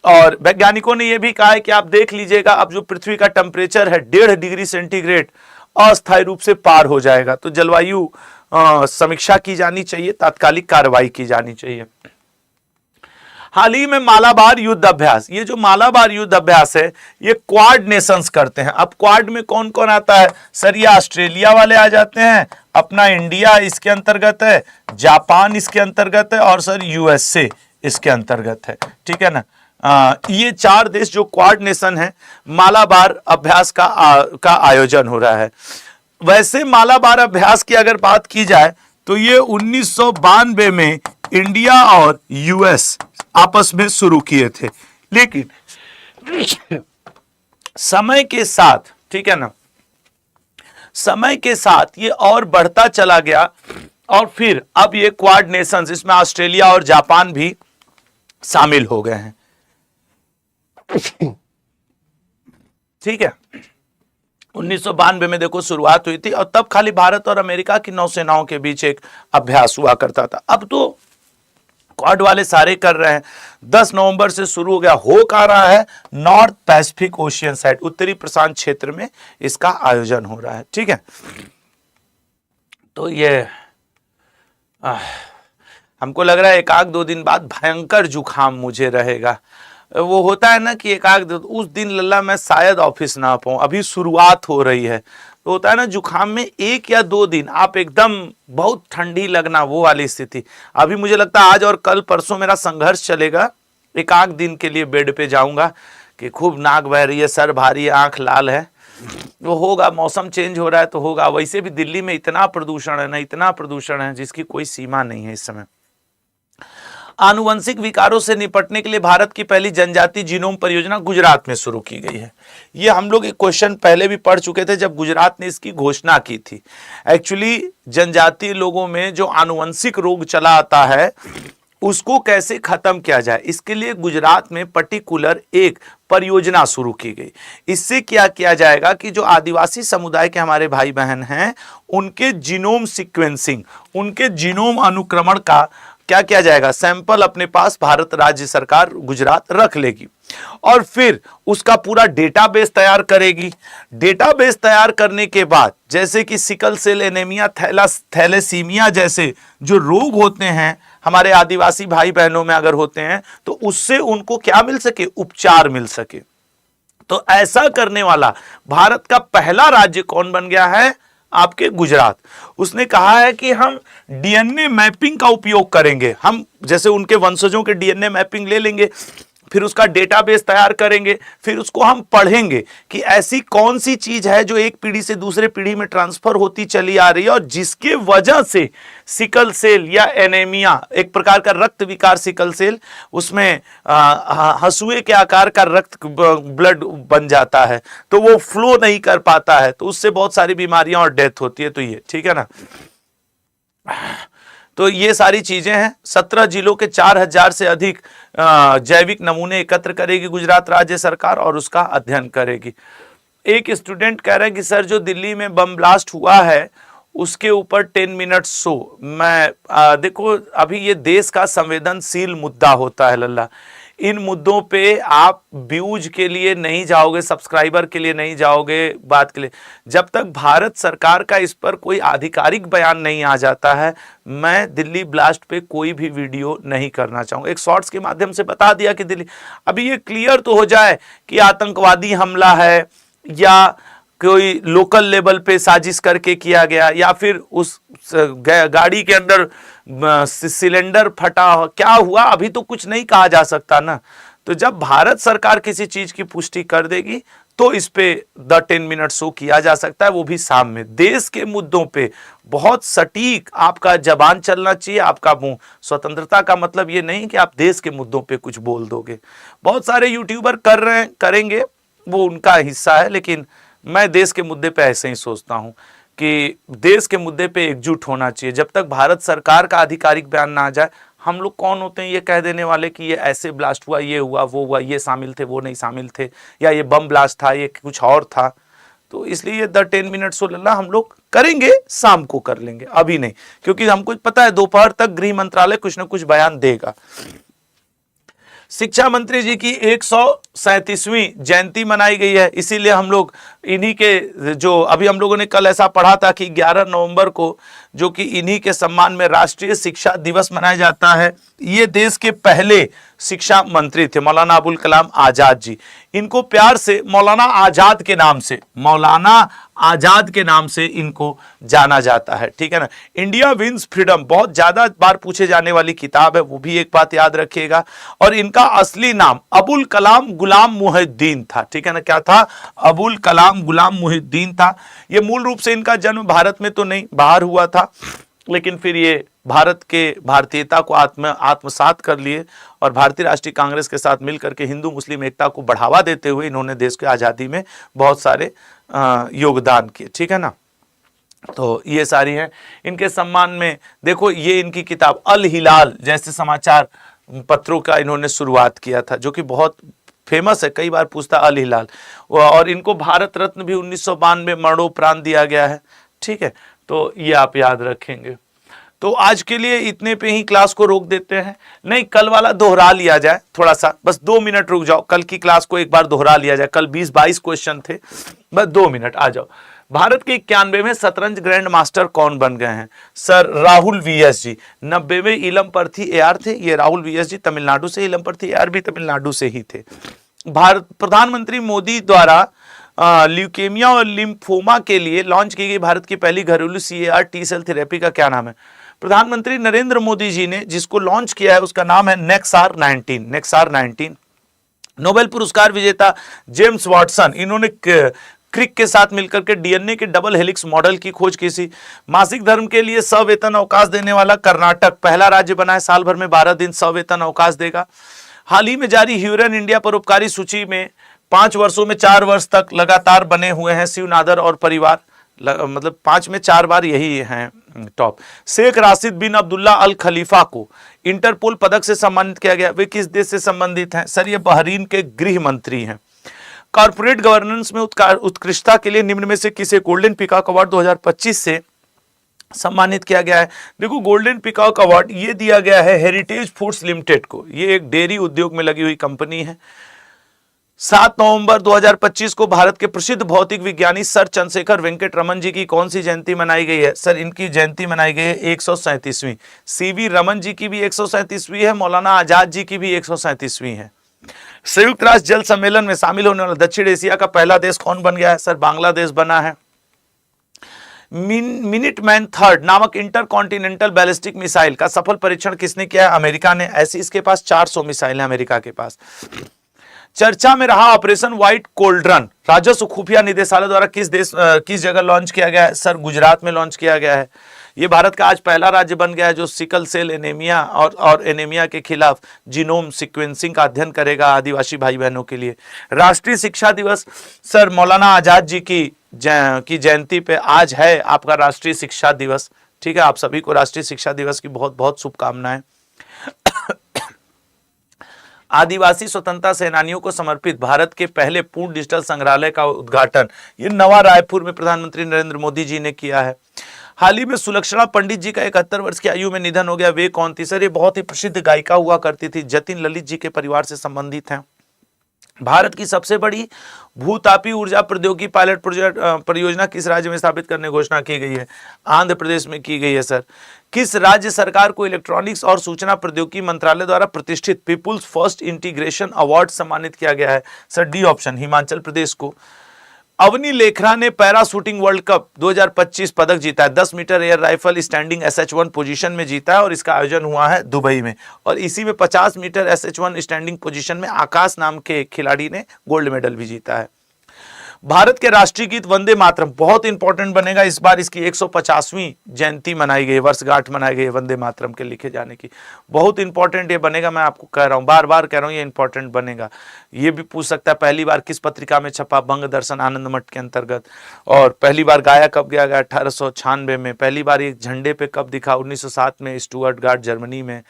और वैज्ञानिकों ने यह भी कहा है कि आप देख लीजिएगा अब जो पृथ्वी का टेम्परेचर है 1.5 डिग्री सेंटीग्रेड अस्थायी रूप से पार हो जाएगा। तो जलवायु समीक्षा की जानी चाहिए, तात्कालिक कार्रवाई की जानी चाहिए। हाल ही में मालाबार युद्ध अभ्यास, ये जो मालाबार युद्ध अभ्यास है ये क्वाड नेशंस करते हैं। अब क्वाड में कौन कौन आता है सर, ये ऑस्ट्रेलिया वाले आ जाते हैं, अपना इंडिया इसके अंतर्गत है, जापान इसके अंतर्गत है, और सर यूएसए इसके अंतर्गत है, ठीक है ना। ये 4 देश जो क्वाड नेशन है, मालाबार अभ्यास का आयोजन हो रहा है। वैसे मालाबार अभ्यास की अगर बात की जाए तो ये 1992 में इंडिया और यूएस आपस में शुरू किए थे, लेकिन समय के साथ, ठीक है ना, समय के साथ ये और बढ़ता चला गया, और फिर अब ये क्वाड नेशंस, इसमें ऑस्ट्रेलिया और जापान भी शामिल हो गए हैं, ठीक है। 1992 में देखो शुरुआत हुई थी, और तब खाली भारत और अमेरिका की नौसेनाओं के बीच एक अभ्यास हुआ करता था। अब तो क्वाड वाले सारे कर रहे हैं। 10 नवंबर से शुरू हो गया, हो का रहा है नॉर्थ पैसिफिक ओशियन साइड, उत्तरी प्रशांत क्षेत्र में इसका आयोजन हो रहा है, ठीक है। तो ये हमको लग रहा है 1-2 दिन बाद भयंकर जुकाम मुझे रहेगा। वो होता है ना कि 1-2 उस दिन लल्ला मैं शायद ऑफिस ना पाऊं, अभी शुरुआत हो रही है, तो होता है ना जुकाम में 1 या 2 दिन आप एकदम बहुत ठंडी लगना, वो वाली स्थिति। अभी मुझे लगता है आज और कल परसों मेरा संघर्ष चलेगा, 1-8 दिन के लिए बेड पे जाऊंगा कि खूब नाक बह रही है, सर भारी है, आंख लाल है, वो होगा, मौसम चेंज हो रहा है तो होगा। वैसे भी दिल्ली में इतना प्रदूषण है ना, इतना प्रदूषण है जिसकी कोई सीमा नहीं है इस समय। आनुवंशिक विकारों से निपटने के लिए भारत की पहली जनजाति जीनोम परियोजना गुजरात में शुरू की गई है। ये हम लोग एक क्वेश्चन पहले भी पढ़ चुके थे जब गुजरात ने इसकी घोषणा की थी। एक्चुअली जनजातीय लोगों में जो आनुवंशिक रोग चला आता है उसको कैसे खत्म किया जाए, इसके लिए गुजरात में पर्टिकुलर एक परियोजना शुरू की गई। इससे क्या किया जाएगा कि जो आदिवासी समुदाय के हमारे भाई बहन हैं उनके जीनोम सीक्वेंसिंग, उनके जीनोम अनुक्रमण का क्या किया जाएगा, सैंपल अपने पास भारत राज्य सरकार गुजरात रख लेगी और फिर उसका पूरा डेटाबेस तैयार करेगी। डेटाबेस तैयार करने के बाद जैसे कि सिकल सेल एनीमिया, थैलेसीमिया जैसे जो रोग होते हैं हमारे आदिवासी भाई बहनों में अगर होते हैं तो उससे उनको क्या मिल सके, उपचार मिल सके। तो ऐसा करने वाला भारत का पहला राज्य कौन बन गया है, आपके गुजरात। उसने कहा है कि हम डीएनए मैपिंग का उपयोग करेंगे, हम जैसे उनके वंशजों के डीएनए मैपिंग ले लेंगे, फिर उसका डेटाबेस तैयार करेंगे, फिर उसको हम पढ़ेंगे कि ऐसी कौन सी चीज है जो एक पीढ़ी से दूसरे पीढ़ी में ट्रांसफर होती चली आ रही है और जिसके वजह से सिकल सेल या एनीमिया, एक प्रकार का रक्त विकार सिकल सेल, उसमें हंसुए के आकार का रक्त ब्लड बन जाता है तो वो फ्लो नहीं कर पाता है, तो उससे बहुत सारी बीमारियां और डेथ होती है। तो ये ठीक है ना। तो ये सारी चीजें हैं। 17 जिलों के 4000 से अधिक जैविक नमूने एकत्र करेगी गुजरात राज्य सरकार और उसका अध्ययन करेगी। एक स्टूडेंट कह रहे हैं कि सर जो दिल्ली में बम ब्लास्ट हुआ है उसके ऊपर 10 मिनट शो। मैं देखो अभी ये देश का संवेदनशील मुद्दा होता है लल्ला, इन मुद्दों पे आप व्यूज के लिए नहीं जाओगे, सब्सक्राइबर के लिए नहीं जाओगे, बात के लिए। जब तक भारत सरकार का इस पर कोई आधिकारिक बयान नहीं आ जाता है, मैं दिल्ली ब्लास्ट पे कोई भी वीडियो नहीं करना चाहूँगा। एक शॉर्ट्स के माध्यम से बता दिया कि दिल्ली, अभी ये क्लियर तो हो जाए कि आतंकवादी हमला है या कोई लोकल लेवल पे साजिश करके किया गया या फिर उस गाड़ी के अंदर सिलेंडर फटा, क्या हुआ अभी तो कुछ नहीं कहा जा सकता ना। तो जब भारत सरकार किसी चीज की पुष्टि कर देगी तो इस पे द 10 मिनट शो किया जा सकता है, वो भी शाम में। देश के मुद्दों पे बहुत सटीक आपका जबान चलना चाहिए, आपका मुंह। स्वतंत्रता का मतलब ये नहीं कि आप देश के मुद्दों पे कुछ बोल दोगे। बहुत सारे यूट्यूबर कर रहे हैं, करेंगे, वो उनका हिस्सा है, लेकिन मैं देश के मुद्दे पे ऐसे ही सोचता हूं कि देश के मुद्दे पे एकजुट होना चाहिए। जब तक भारत सरकार का आधिकारिक बयान ना आ जाए, हम लोग कौन होते हैं ये कह देने वाले कि ये ऐसे ब्लास्ट हुआ, ये हुआ, वो हुआ, ये शामिल थे, वो नहीं शामिल थे, या ये बम ब्लास्ट था, ये कुछ और था। तो इसलिए द 10 मिनट शो लल्ला हम लोग करेंगे, शाम को कर लेंगे, अभी नहीं, क्योंकि हमको पता है दोपहर तक गृह मंत्रालय कुछ ना कुछ बयान देगा। शिक्षा मंत्री जी की 137वीं जयंती मनाई गई है, इसीलिए हम लोग इन्हीं के, जो अभी हम लोगों ने कल ऐसा पढ़ा था कि 11 नवंबर को जो कि इन्हीं के सम्मान में राष्ट्रीय शिक्षा दिवस मनाया जाता है। ये देश के पहले शिक्षा मंत्री थे मौलाना अबुल कलाम आजाद जी। इनको प्यार से मौलाना आजाद के नाम से, मौलाना आजाद के नाम से इनको जाना जाता है, ठीक है ना। इंडिया विंस फ्रीडम बहुत ज्यादा बार पूछे जाने वाली किताब है, वो भी एक बात याद रखिएगा। और इनका असली नाम अबुल कलाम गुलाम मुहिद्दीन था, ठीक है ना। क्या था? अबुल कलाम गुलाम मुहिद्दीन था। ये मूल रूप से इनका जन्म भारत में तो नहीं, बाहर हुआ था, लेकिन फिर ये भारत के भारतीयता को आत्मसात कर लिए और भारतीय राष्ट्रीय कांग्रेस के साथ मिलकर के हिंदू मुस्लिम एकता को बढ़ावा देते हुए इन्होंने देश की आज़ादी में बहुत सारे योगदान किए, ठीक है ना। तो ये सारी हैं इनके सम्मान में। देखो ये इनकी किताब अल हिलाल जैसे समाचार पत्रों का इन्होंने शुरुआत किया था, जो कि बहुत फेमस है, कई बार पूछता अल हिलाल। और इनको भारत रत्न भी 1992 मरणोपरांत दिया गया है, ठीक है। तो ये आप याद रखेंगे। तो आज के लिए इतने पे ही क्लास को रोक देते हैं। नहीं, कल वाला दोहरा लिया जाए थोड़ा सा, बस 2 मिनट रुक जाओ, कल की क्लास को एक बार दोहरा लिया जाए। कल 20-22 क्वेश्चन थे, बस 2 मिनट आ जाओ। भारत के 91वें शतरंज ग्रैंड मास्टर कौन बन गए हैं? सर राहुल वीएस जी। 90वें इलम पर्थी एआर थे, ये राहुल वीएस जी तमिलनाडु से, इलम पर्थी एआर भी तमिलनाडु से ही थे। भारत प्रधानमंत्री मोदी द्वारा ल्यूकेमिया और लिम्फोमा के लिए लॉन्च की गई भारत की पहली घरेलू सीएआर टी सेल थेरेपी का क्या नाम है? प्रधानमंत्री नरेंद्र मोदी जी ने जिसको लॉन्च किया है उसका नाम है नेक्सार 19। नोबेल पुरस्कार विजेता जेम्स वाटसन, इन्होंने क्रिक के साथ मिलकर के डीएनए के डबल हेलिक्स मॉडल की खोज की थी। मासिक धर्म के लिए सवेतन अवकाश देने वाला कर्नाटक पहला राज्य बना है, साल भर में 12 दिन सवेतन अवकाश देगा। हाल ही में जारी ह्यूरन इंडिया परोपकारी सूची में 5 वर्षों में 4 वर्ष तक लगातार बने हुए हैं शिव नादर और परिवार, मतलब 5 में 4 बार यही हैं टॉप। शेख राशिद बिन अब्दुल्ला अल खलीफा को इंटरपोल पदक से सम्मानित किया गया। वे किस देश से संबंधित हैं? सर ये बहरीन के गृह मंत्री हैं। कॉर्पोरेट गवर्नेंस में उत्कृष्टता के लिए निम्न में से किसे गोल्डन पीकॉक अवार्ड 2025 से सम्मानित किया गया है? देखो गोल्डन पीकॉक अवार्ड ये दिया गया है हेरिटेज फूड्स लिमिटेड को, ये एक डेयरी उद्योग में लगी हुई कंपनी है। 7 नवंबर 2025 को भारत के प्रसिद्ध भौतिक विज्ञानी सर चंद्रशेखर वेंकट रमन जी की कौन सी जयंती मनाई गई है? सर इनकी जयंती मनाई गई है 137वीं। सीवी रमन जी की भी 137वीं है, मौलाना आजाद जी की भी 137वीं है। संयुक्त राष्ट्र जल सम्मेलन में शामिल होने वाला दक्षिण एशिया का पहला देश कौन बन गया है? सर बांग्लादेश बना है। मिनिटमैन थर्ड नामक इंटरकॉन्टिनेंटल बैलिस्टिक मिसाइल का सफल परीक्षण किसने किया है? अमेरिका ने। ऐसी इसके पास 400 मिसाइल है अमेरिका के पास। चर्चा में रहा ऑपरेशन व्हाइट कोल्ड्रन राजस्व खुफिया निदेशालय द्वारा किस जगह लॉन्च किया गया है? सर गुजरात में लॉन्च किया गया है। ये भारत का आज पहला राज्य बन गया है जो सिकल सेल एनीमिया और एनीमिया के खिलाफ जीनोम सीक्वेंसिंग का अध्ययन करेगा आदिवासी भाई बहनों के लिए। राष्ट्रीय शिक्षा दिवस, सर मौलाना आजाद जी की जयंती पे आज है आपका राष्ट्रीय शिक्षा दिवस, ठीक है, आप सभी को राष्ट्रीय शिक्षा दिवस की बहुत बहुत शुभकामनाएं। आदिवासी स्वतंत्रता सेनानियों को समर्पित भारत के पहले पूर्ण डिजिटल संग्रहालय का उद्घाटन ये नवा रायपुर में प्रधानमंत्री नरेंद्र मोदी जी ने किया है। हाल ही में सुलक्षणा पंडित जी का 71 वर्ष की आयु में निधन हो गया। वे कौन थी सर? ये बहुत ही प्रसिद्ध गायिका हुआ करती थी, जतिन ललित जी के परिवार से संबंधित हैं। भारत की सबसे बड़ी भूतापी ऊर्जा प्रौद्योगिकी पायलट परियोजना किस राज्य में स्थापित करने की घोषणा की गई है? आंध्र प्रदेश में की गई है सर। किस राज्य सरकार को इलेक्ट्रॉनिक्स और सूचना प्रौद्योगिकी मंत्रालय द्वारा प्रतिष्ठित पीपुल्स फर्स्ट इंटीग्रेशन अवार्ड सम्मानित किया गया है? Sir D option, Himachal Pradesh को। अवनी लेखरा ने पैरा शूटिंग वर्ल्ड कप 2025 पदक जीता है। 10 metre air rifle standing SH1 position में जीता है और इसका आयोजन हुआ है दुबई में। और इसी में 50 मीटर SH1 स्टैंडिंग पोजीशन में आकाश नाम के खिलाड़ी ने गोल्ड मेडल भी जीता है। भारत के राष्ट्रीय गीत वंदे मातरम बहुत इंपॉर्टेंट बनेगा इस बार, इसकी 150वीं जयंती मनाई गई, वर्षगांठ मनाई गई वंदे मातरम के लिखे जाने की। बहुत इंपॉर्टेंट ये बनेगा, मैं आपको कह रहा हूँ, बार बार कह रहा हूँ, ये इंपॉर्टेंट बनेगा। ये भी पूछ सकता है पहली बार किस पत्रिका में छपा? बंग दर्शन आनंद मठ के अंतर्गत। और पहली बार गाया कब गया? 1896 में। पहली बार ये झंडे पे कब दिखा? 1907 में स्टुअर्टगार्ट जर्मनी में।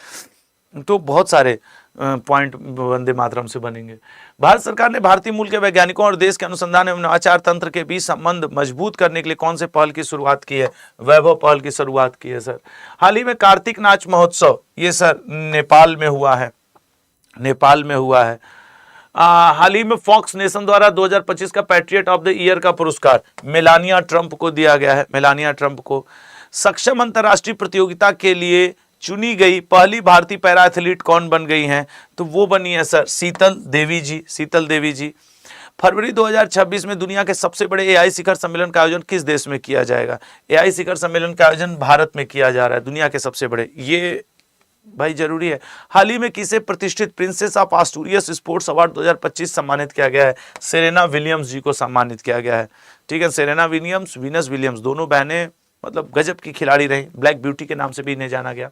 तो बहुत सारे पॉइंट वंदे मातरम से बनेंगे। भारत सरकार ने भारतीय मूल के वैज्ञानिकों और देश के अनुसंधान एवं नवाचार तंत्र के बीच संबंध मजबूत करने के लिए कौन से पहल की शुरुआत की है? वैभव पहल की शुरुआत की है सर। हाल ही में कार्तिक नाच महोत्सव ये सर नेपाल में हुआ है, नेपाल में हुआ है। हाल ही में फॉक्स नेशन द्वारा 2025 का पैट्रियट ऑफ द ईयर का पुरस्कार मेलानिया ट्रंप को दिया गया है, मेलानिया ट्रंप को। सक्षम अंतर्राष्ट्रीय प्रतियोगिता के लिए चुनी गई पहली भारतीय पैरा एथलीट कौन बन गई हैं? तो वो बनी है सर शीतल देवी जी, शीतल देवी जी। फरवरी 2026 में दुनिया के सबसे बड़े AI शिखर सम्मेलन का आयोजन किस देश में किया जाएगा? AI शिखर सम्मेलन का आयोजन भारत में किया जा रहा है, दुनिया के सबसे बड़े, ये भाई जरूरी है। हाल ही में किसे प्रतिष्ठित princess of Asturias sports award 2025 सम्मानित किया गया है? सेरेना विलियम्स जी को सम्मानित किया गया है। ठीक है, सेरेना विलियम्स, वीनस विलियम्स, दोनों बहनें मतलब गजब की खिलाड़ी रही, ब्लैक ब्यूटी के नाम से भी इन्हें जाना गया।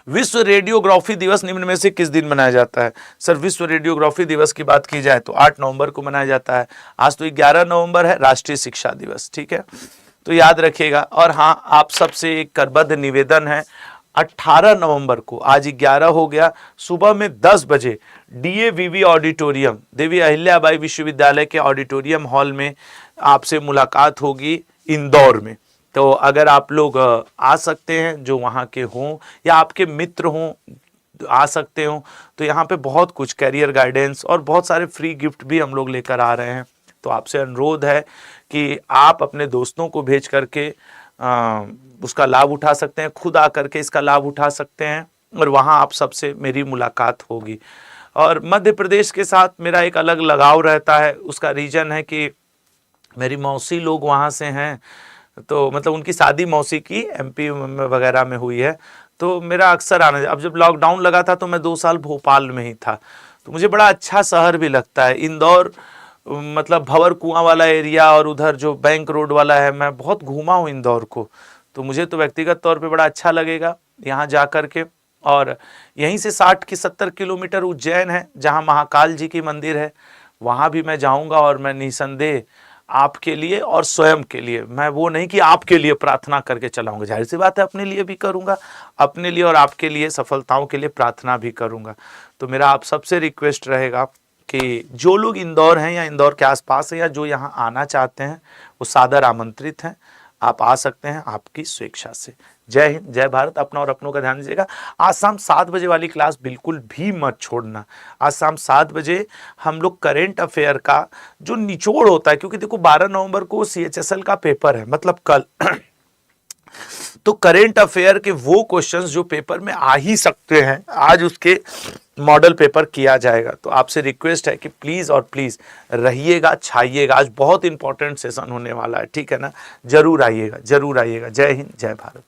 विश्व रेडियोग्राफी दिवस निम्न में से किस दिन मनाया जाता है? सर विश्व रेडियोग्राफी दिवस की बात की जाए तो 8 नवंबर को मनाया जाता है। आज तो 11 नवंबर है, राष्ट्रीय शिक्षा दिवस। ठीक है, तो याद रखिएगा। और हाँ, आप सबसे एक करबद्ध निवेदन है, 18 नवंबर को, आज 11 हो गया, सुबह में 10 बजे DAVV ऑडिटोरियम, देवी अहिल्याबाई विश्वविद्यालय के ऑडिटोरियम हॉल में आपसे मुलाकात होगी इंदौर में। तो अगर आप लोग आ सकते हैं, जो वहाँ के हों या आपके मित्र हों आ सकते हो, तो यहाँ पे बहुत कुछ कैरियर गाइडेंस और बहुत सारे फ्री गिफ्ट भी हम लोग लेकर आ रहे हैं। तो आपसे अनुरोध है कि आप अपने दोस्तों को भेज करके उसका लाभ उठा सकते हैं, खुद आकर के इसका लाभ उठा सकते हैं और वहाँ आप सबसे मेरी मुलाकात होगी। और मध्य प्रदेश के साथ मेरा एक अलग लगाव रहता है, उसका रीज़न है कि मेरी मौसी लोग वहाँ से हैं, तो मतलब उनकी शादी मौसी की MP वगैरह में हुई है, तो मेरा अक्सर आना। अब जब लॉकडाउन लगा था तो मैं 2 साल भोपाल में ही था, तो मुझे बड़ा अच्छा शहर भी लगता है इंदौर, मतलब भंवर कुआं वाला एरिया और उधर जो बैंक रोड वाला है, मैं बहुत घूमा हूँ इंदौर को, तो मुझे तो व्यक्तिगत तौर पे बड़ा अच्छा लगेगा यहाँ जा कर के। और यहीं से 60-70 किलोमीटर उज्जैन है, जहाँ महाकाल जी की मंदिर है, वहाँ भी मैं जाऊँगा और मैं निसंदेह आपके लिए और स्वयं के लिए, मैं वो नहीं कि आपके लिए प्रार्थना करके चलाऊंगा, जाहिर सी बात है अपने लिए भी करूंगा, अपने लिए और आपके लिए सफलताओं के लिए प्रार्थना भी करूंगा। तो मेरा आप सबसे रिक्वेस्ट रहेगा कि जो लोग इंदौर हैं या इंदौर के आसपास हैं या जो यहाँ आना चाहते हैं, वो सादर आमंत्रित हैं, आप आ सकते हैं आपकी स्वेच्छा से। जय हिंद, जय भारत। अपना और अपनों का ध्यान दीजिएगा। आज शाम 7 बजे वाली क्लास बिल्कुल भी मत छोड़ना। आज शाम 7 बजे हम लोग करेंट अफेयर का जो निचोड़ होता है, क्योंकि देखो 12 नवंबर को CHSL का पेपर है, मतलब कल तो करेंट अफेयर के वो क्वेश्चंस जो पेपर में आ ही सकते हैं, आज उसके मॉडल पेपर किया जाएगा। तो आपसे रिक्वेस्ट है कि प्लीज़ और प्लीज़ रहिएगा, छाइएगा। आज बहुत इंपॉर्टेंट सेशन होने वाला है, ठीक है ना? जरूर आइएगा, जरूर आइएगा। जय हिंद, जय भारत।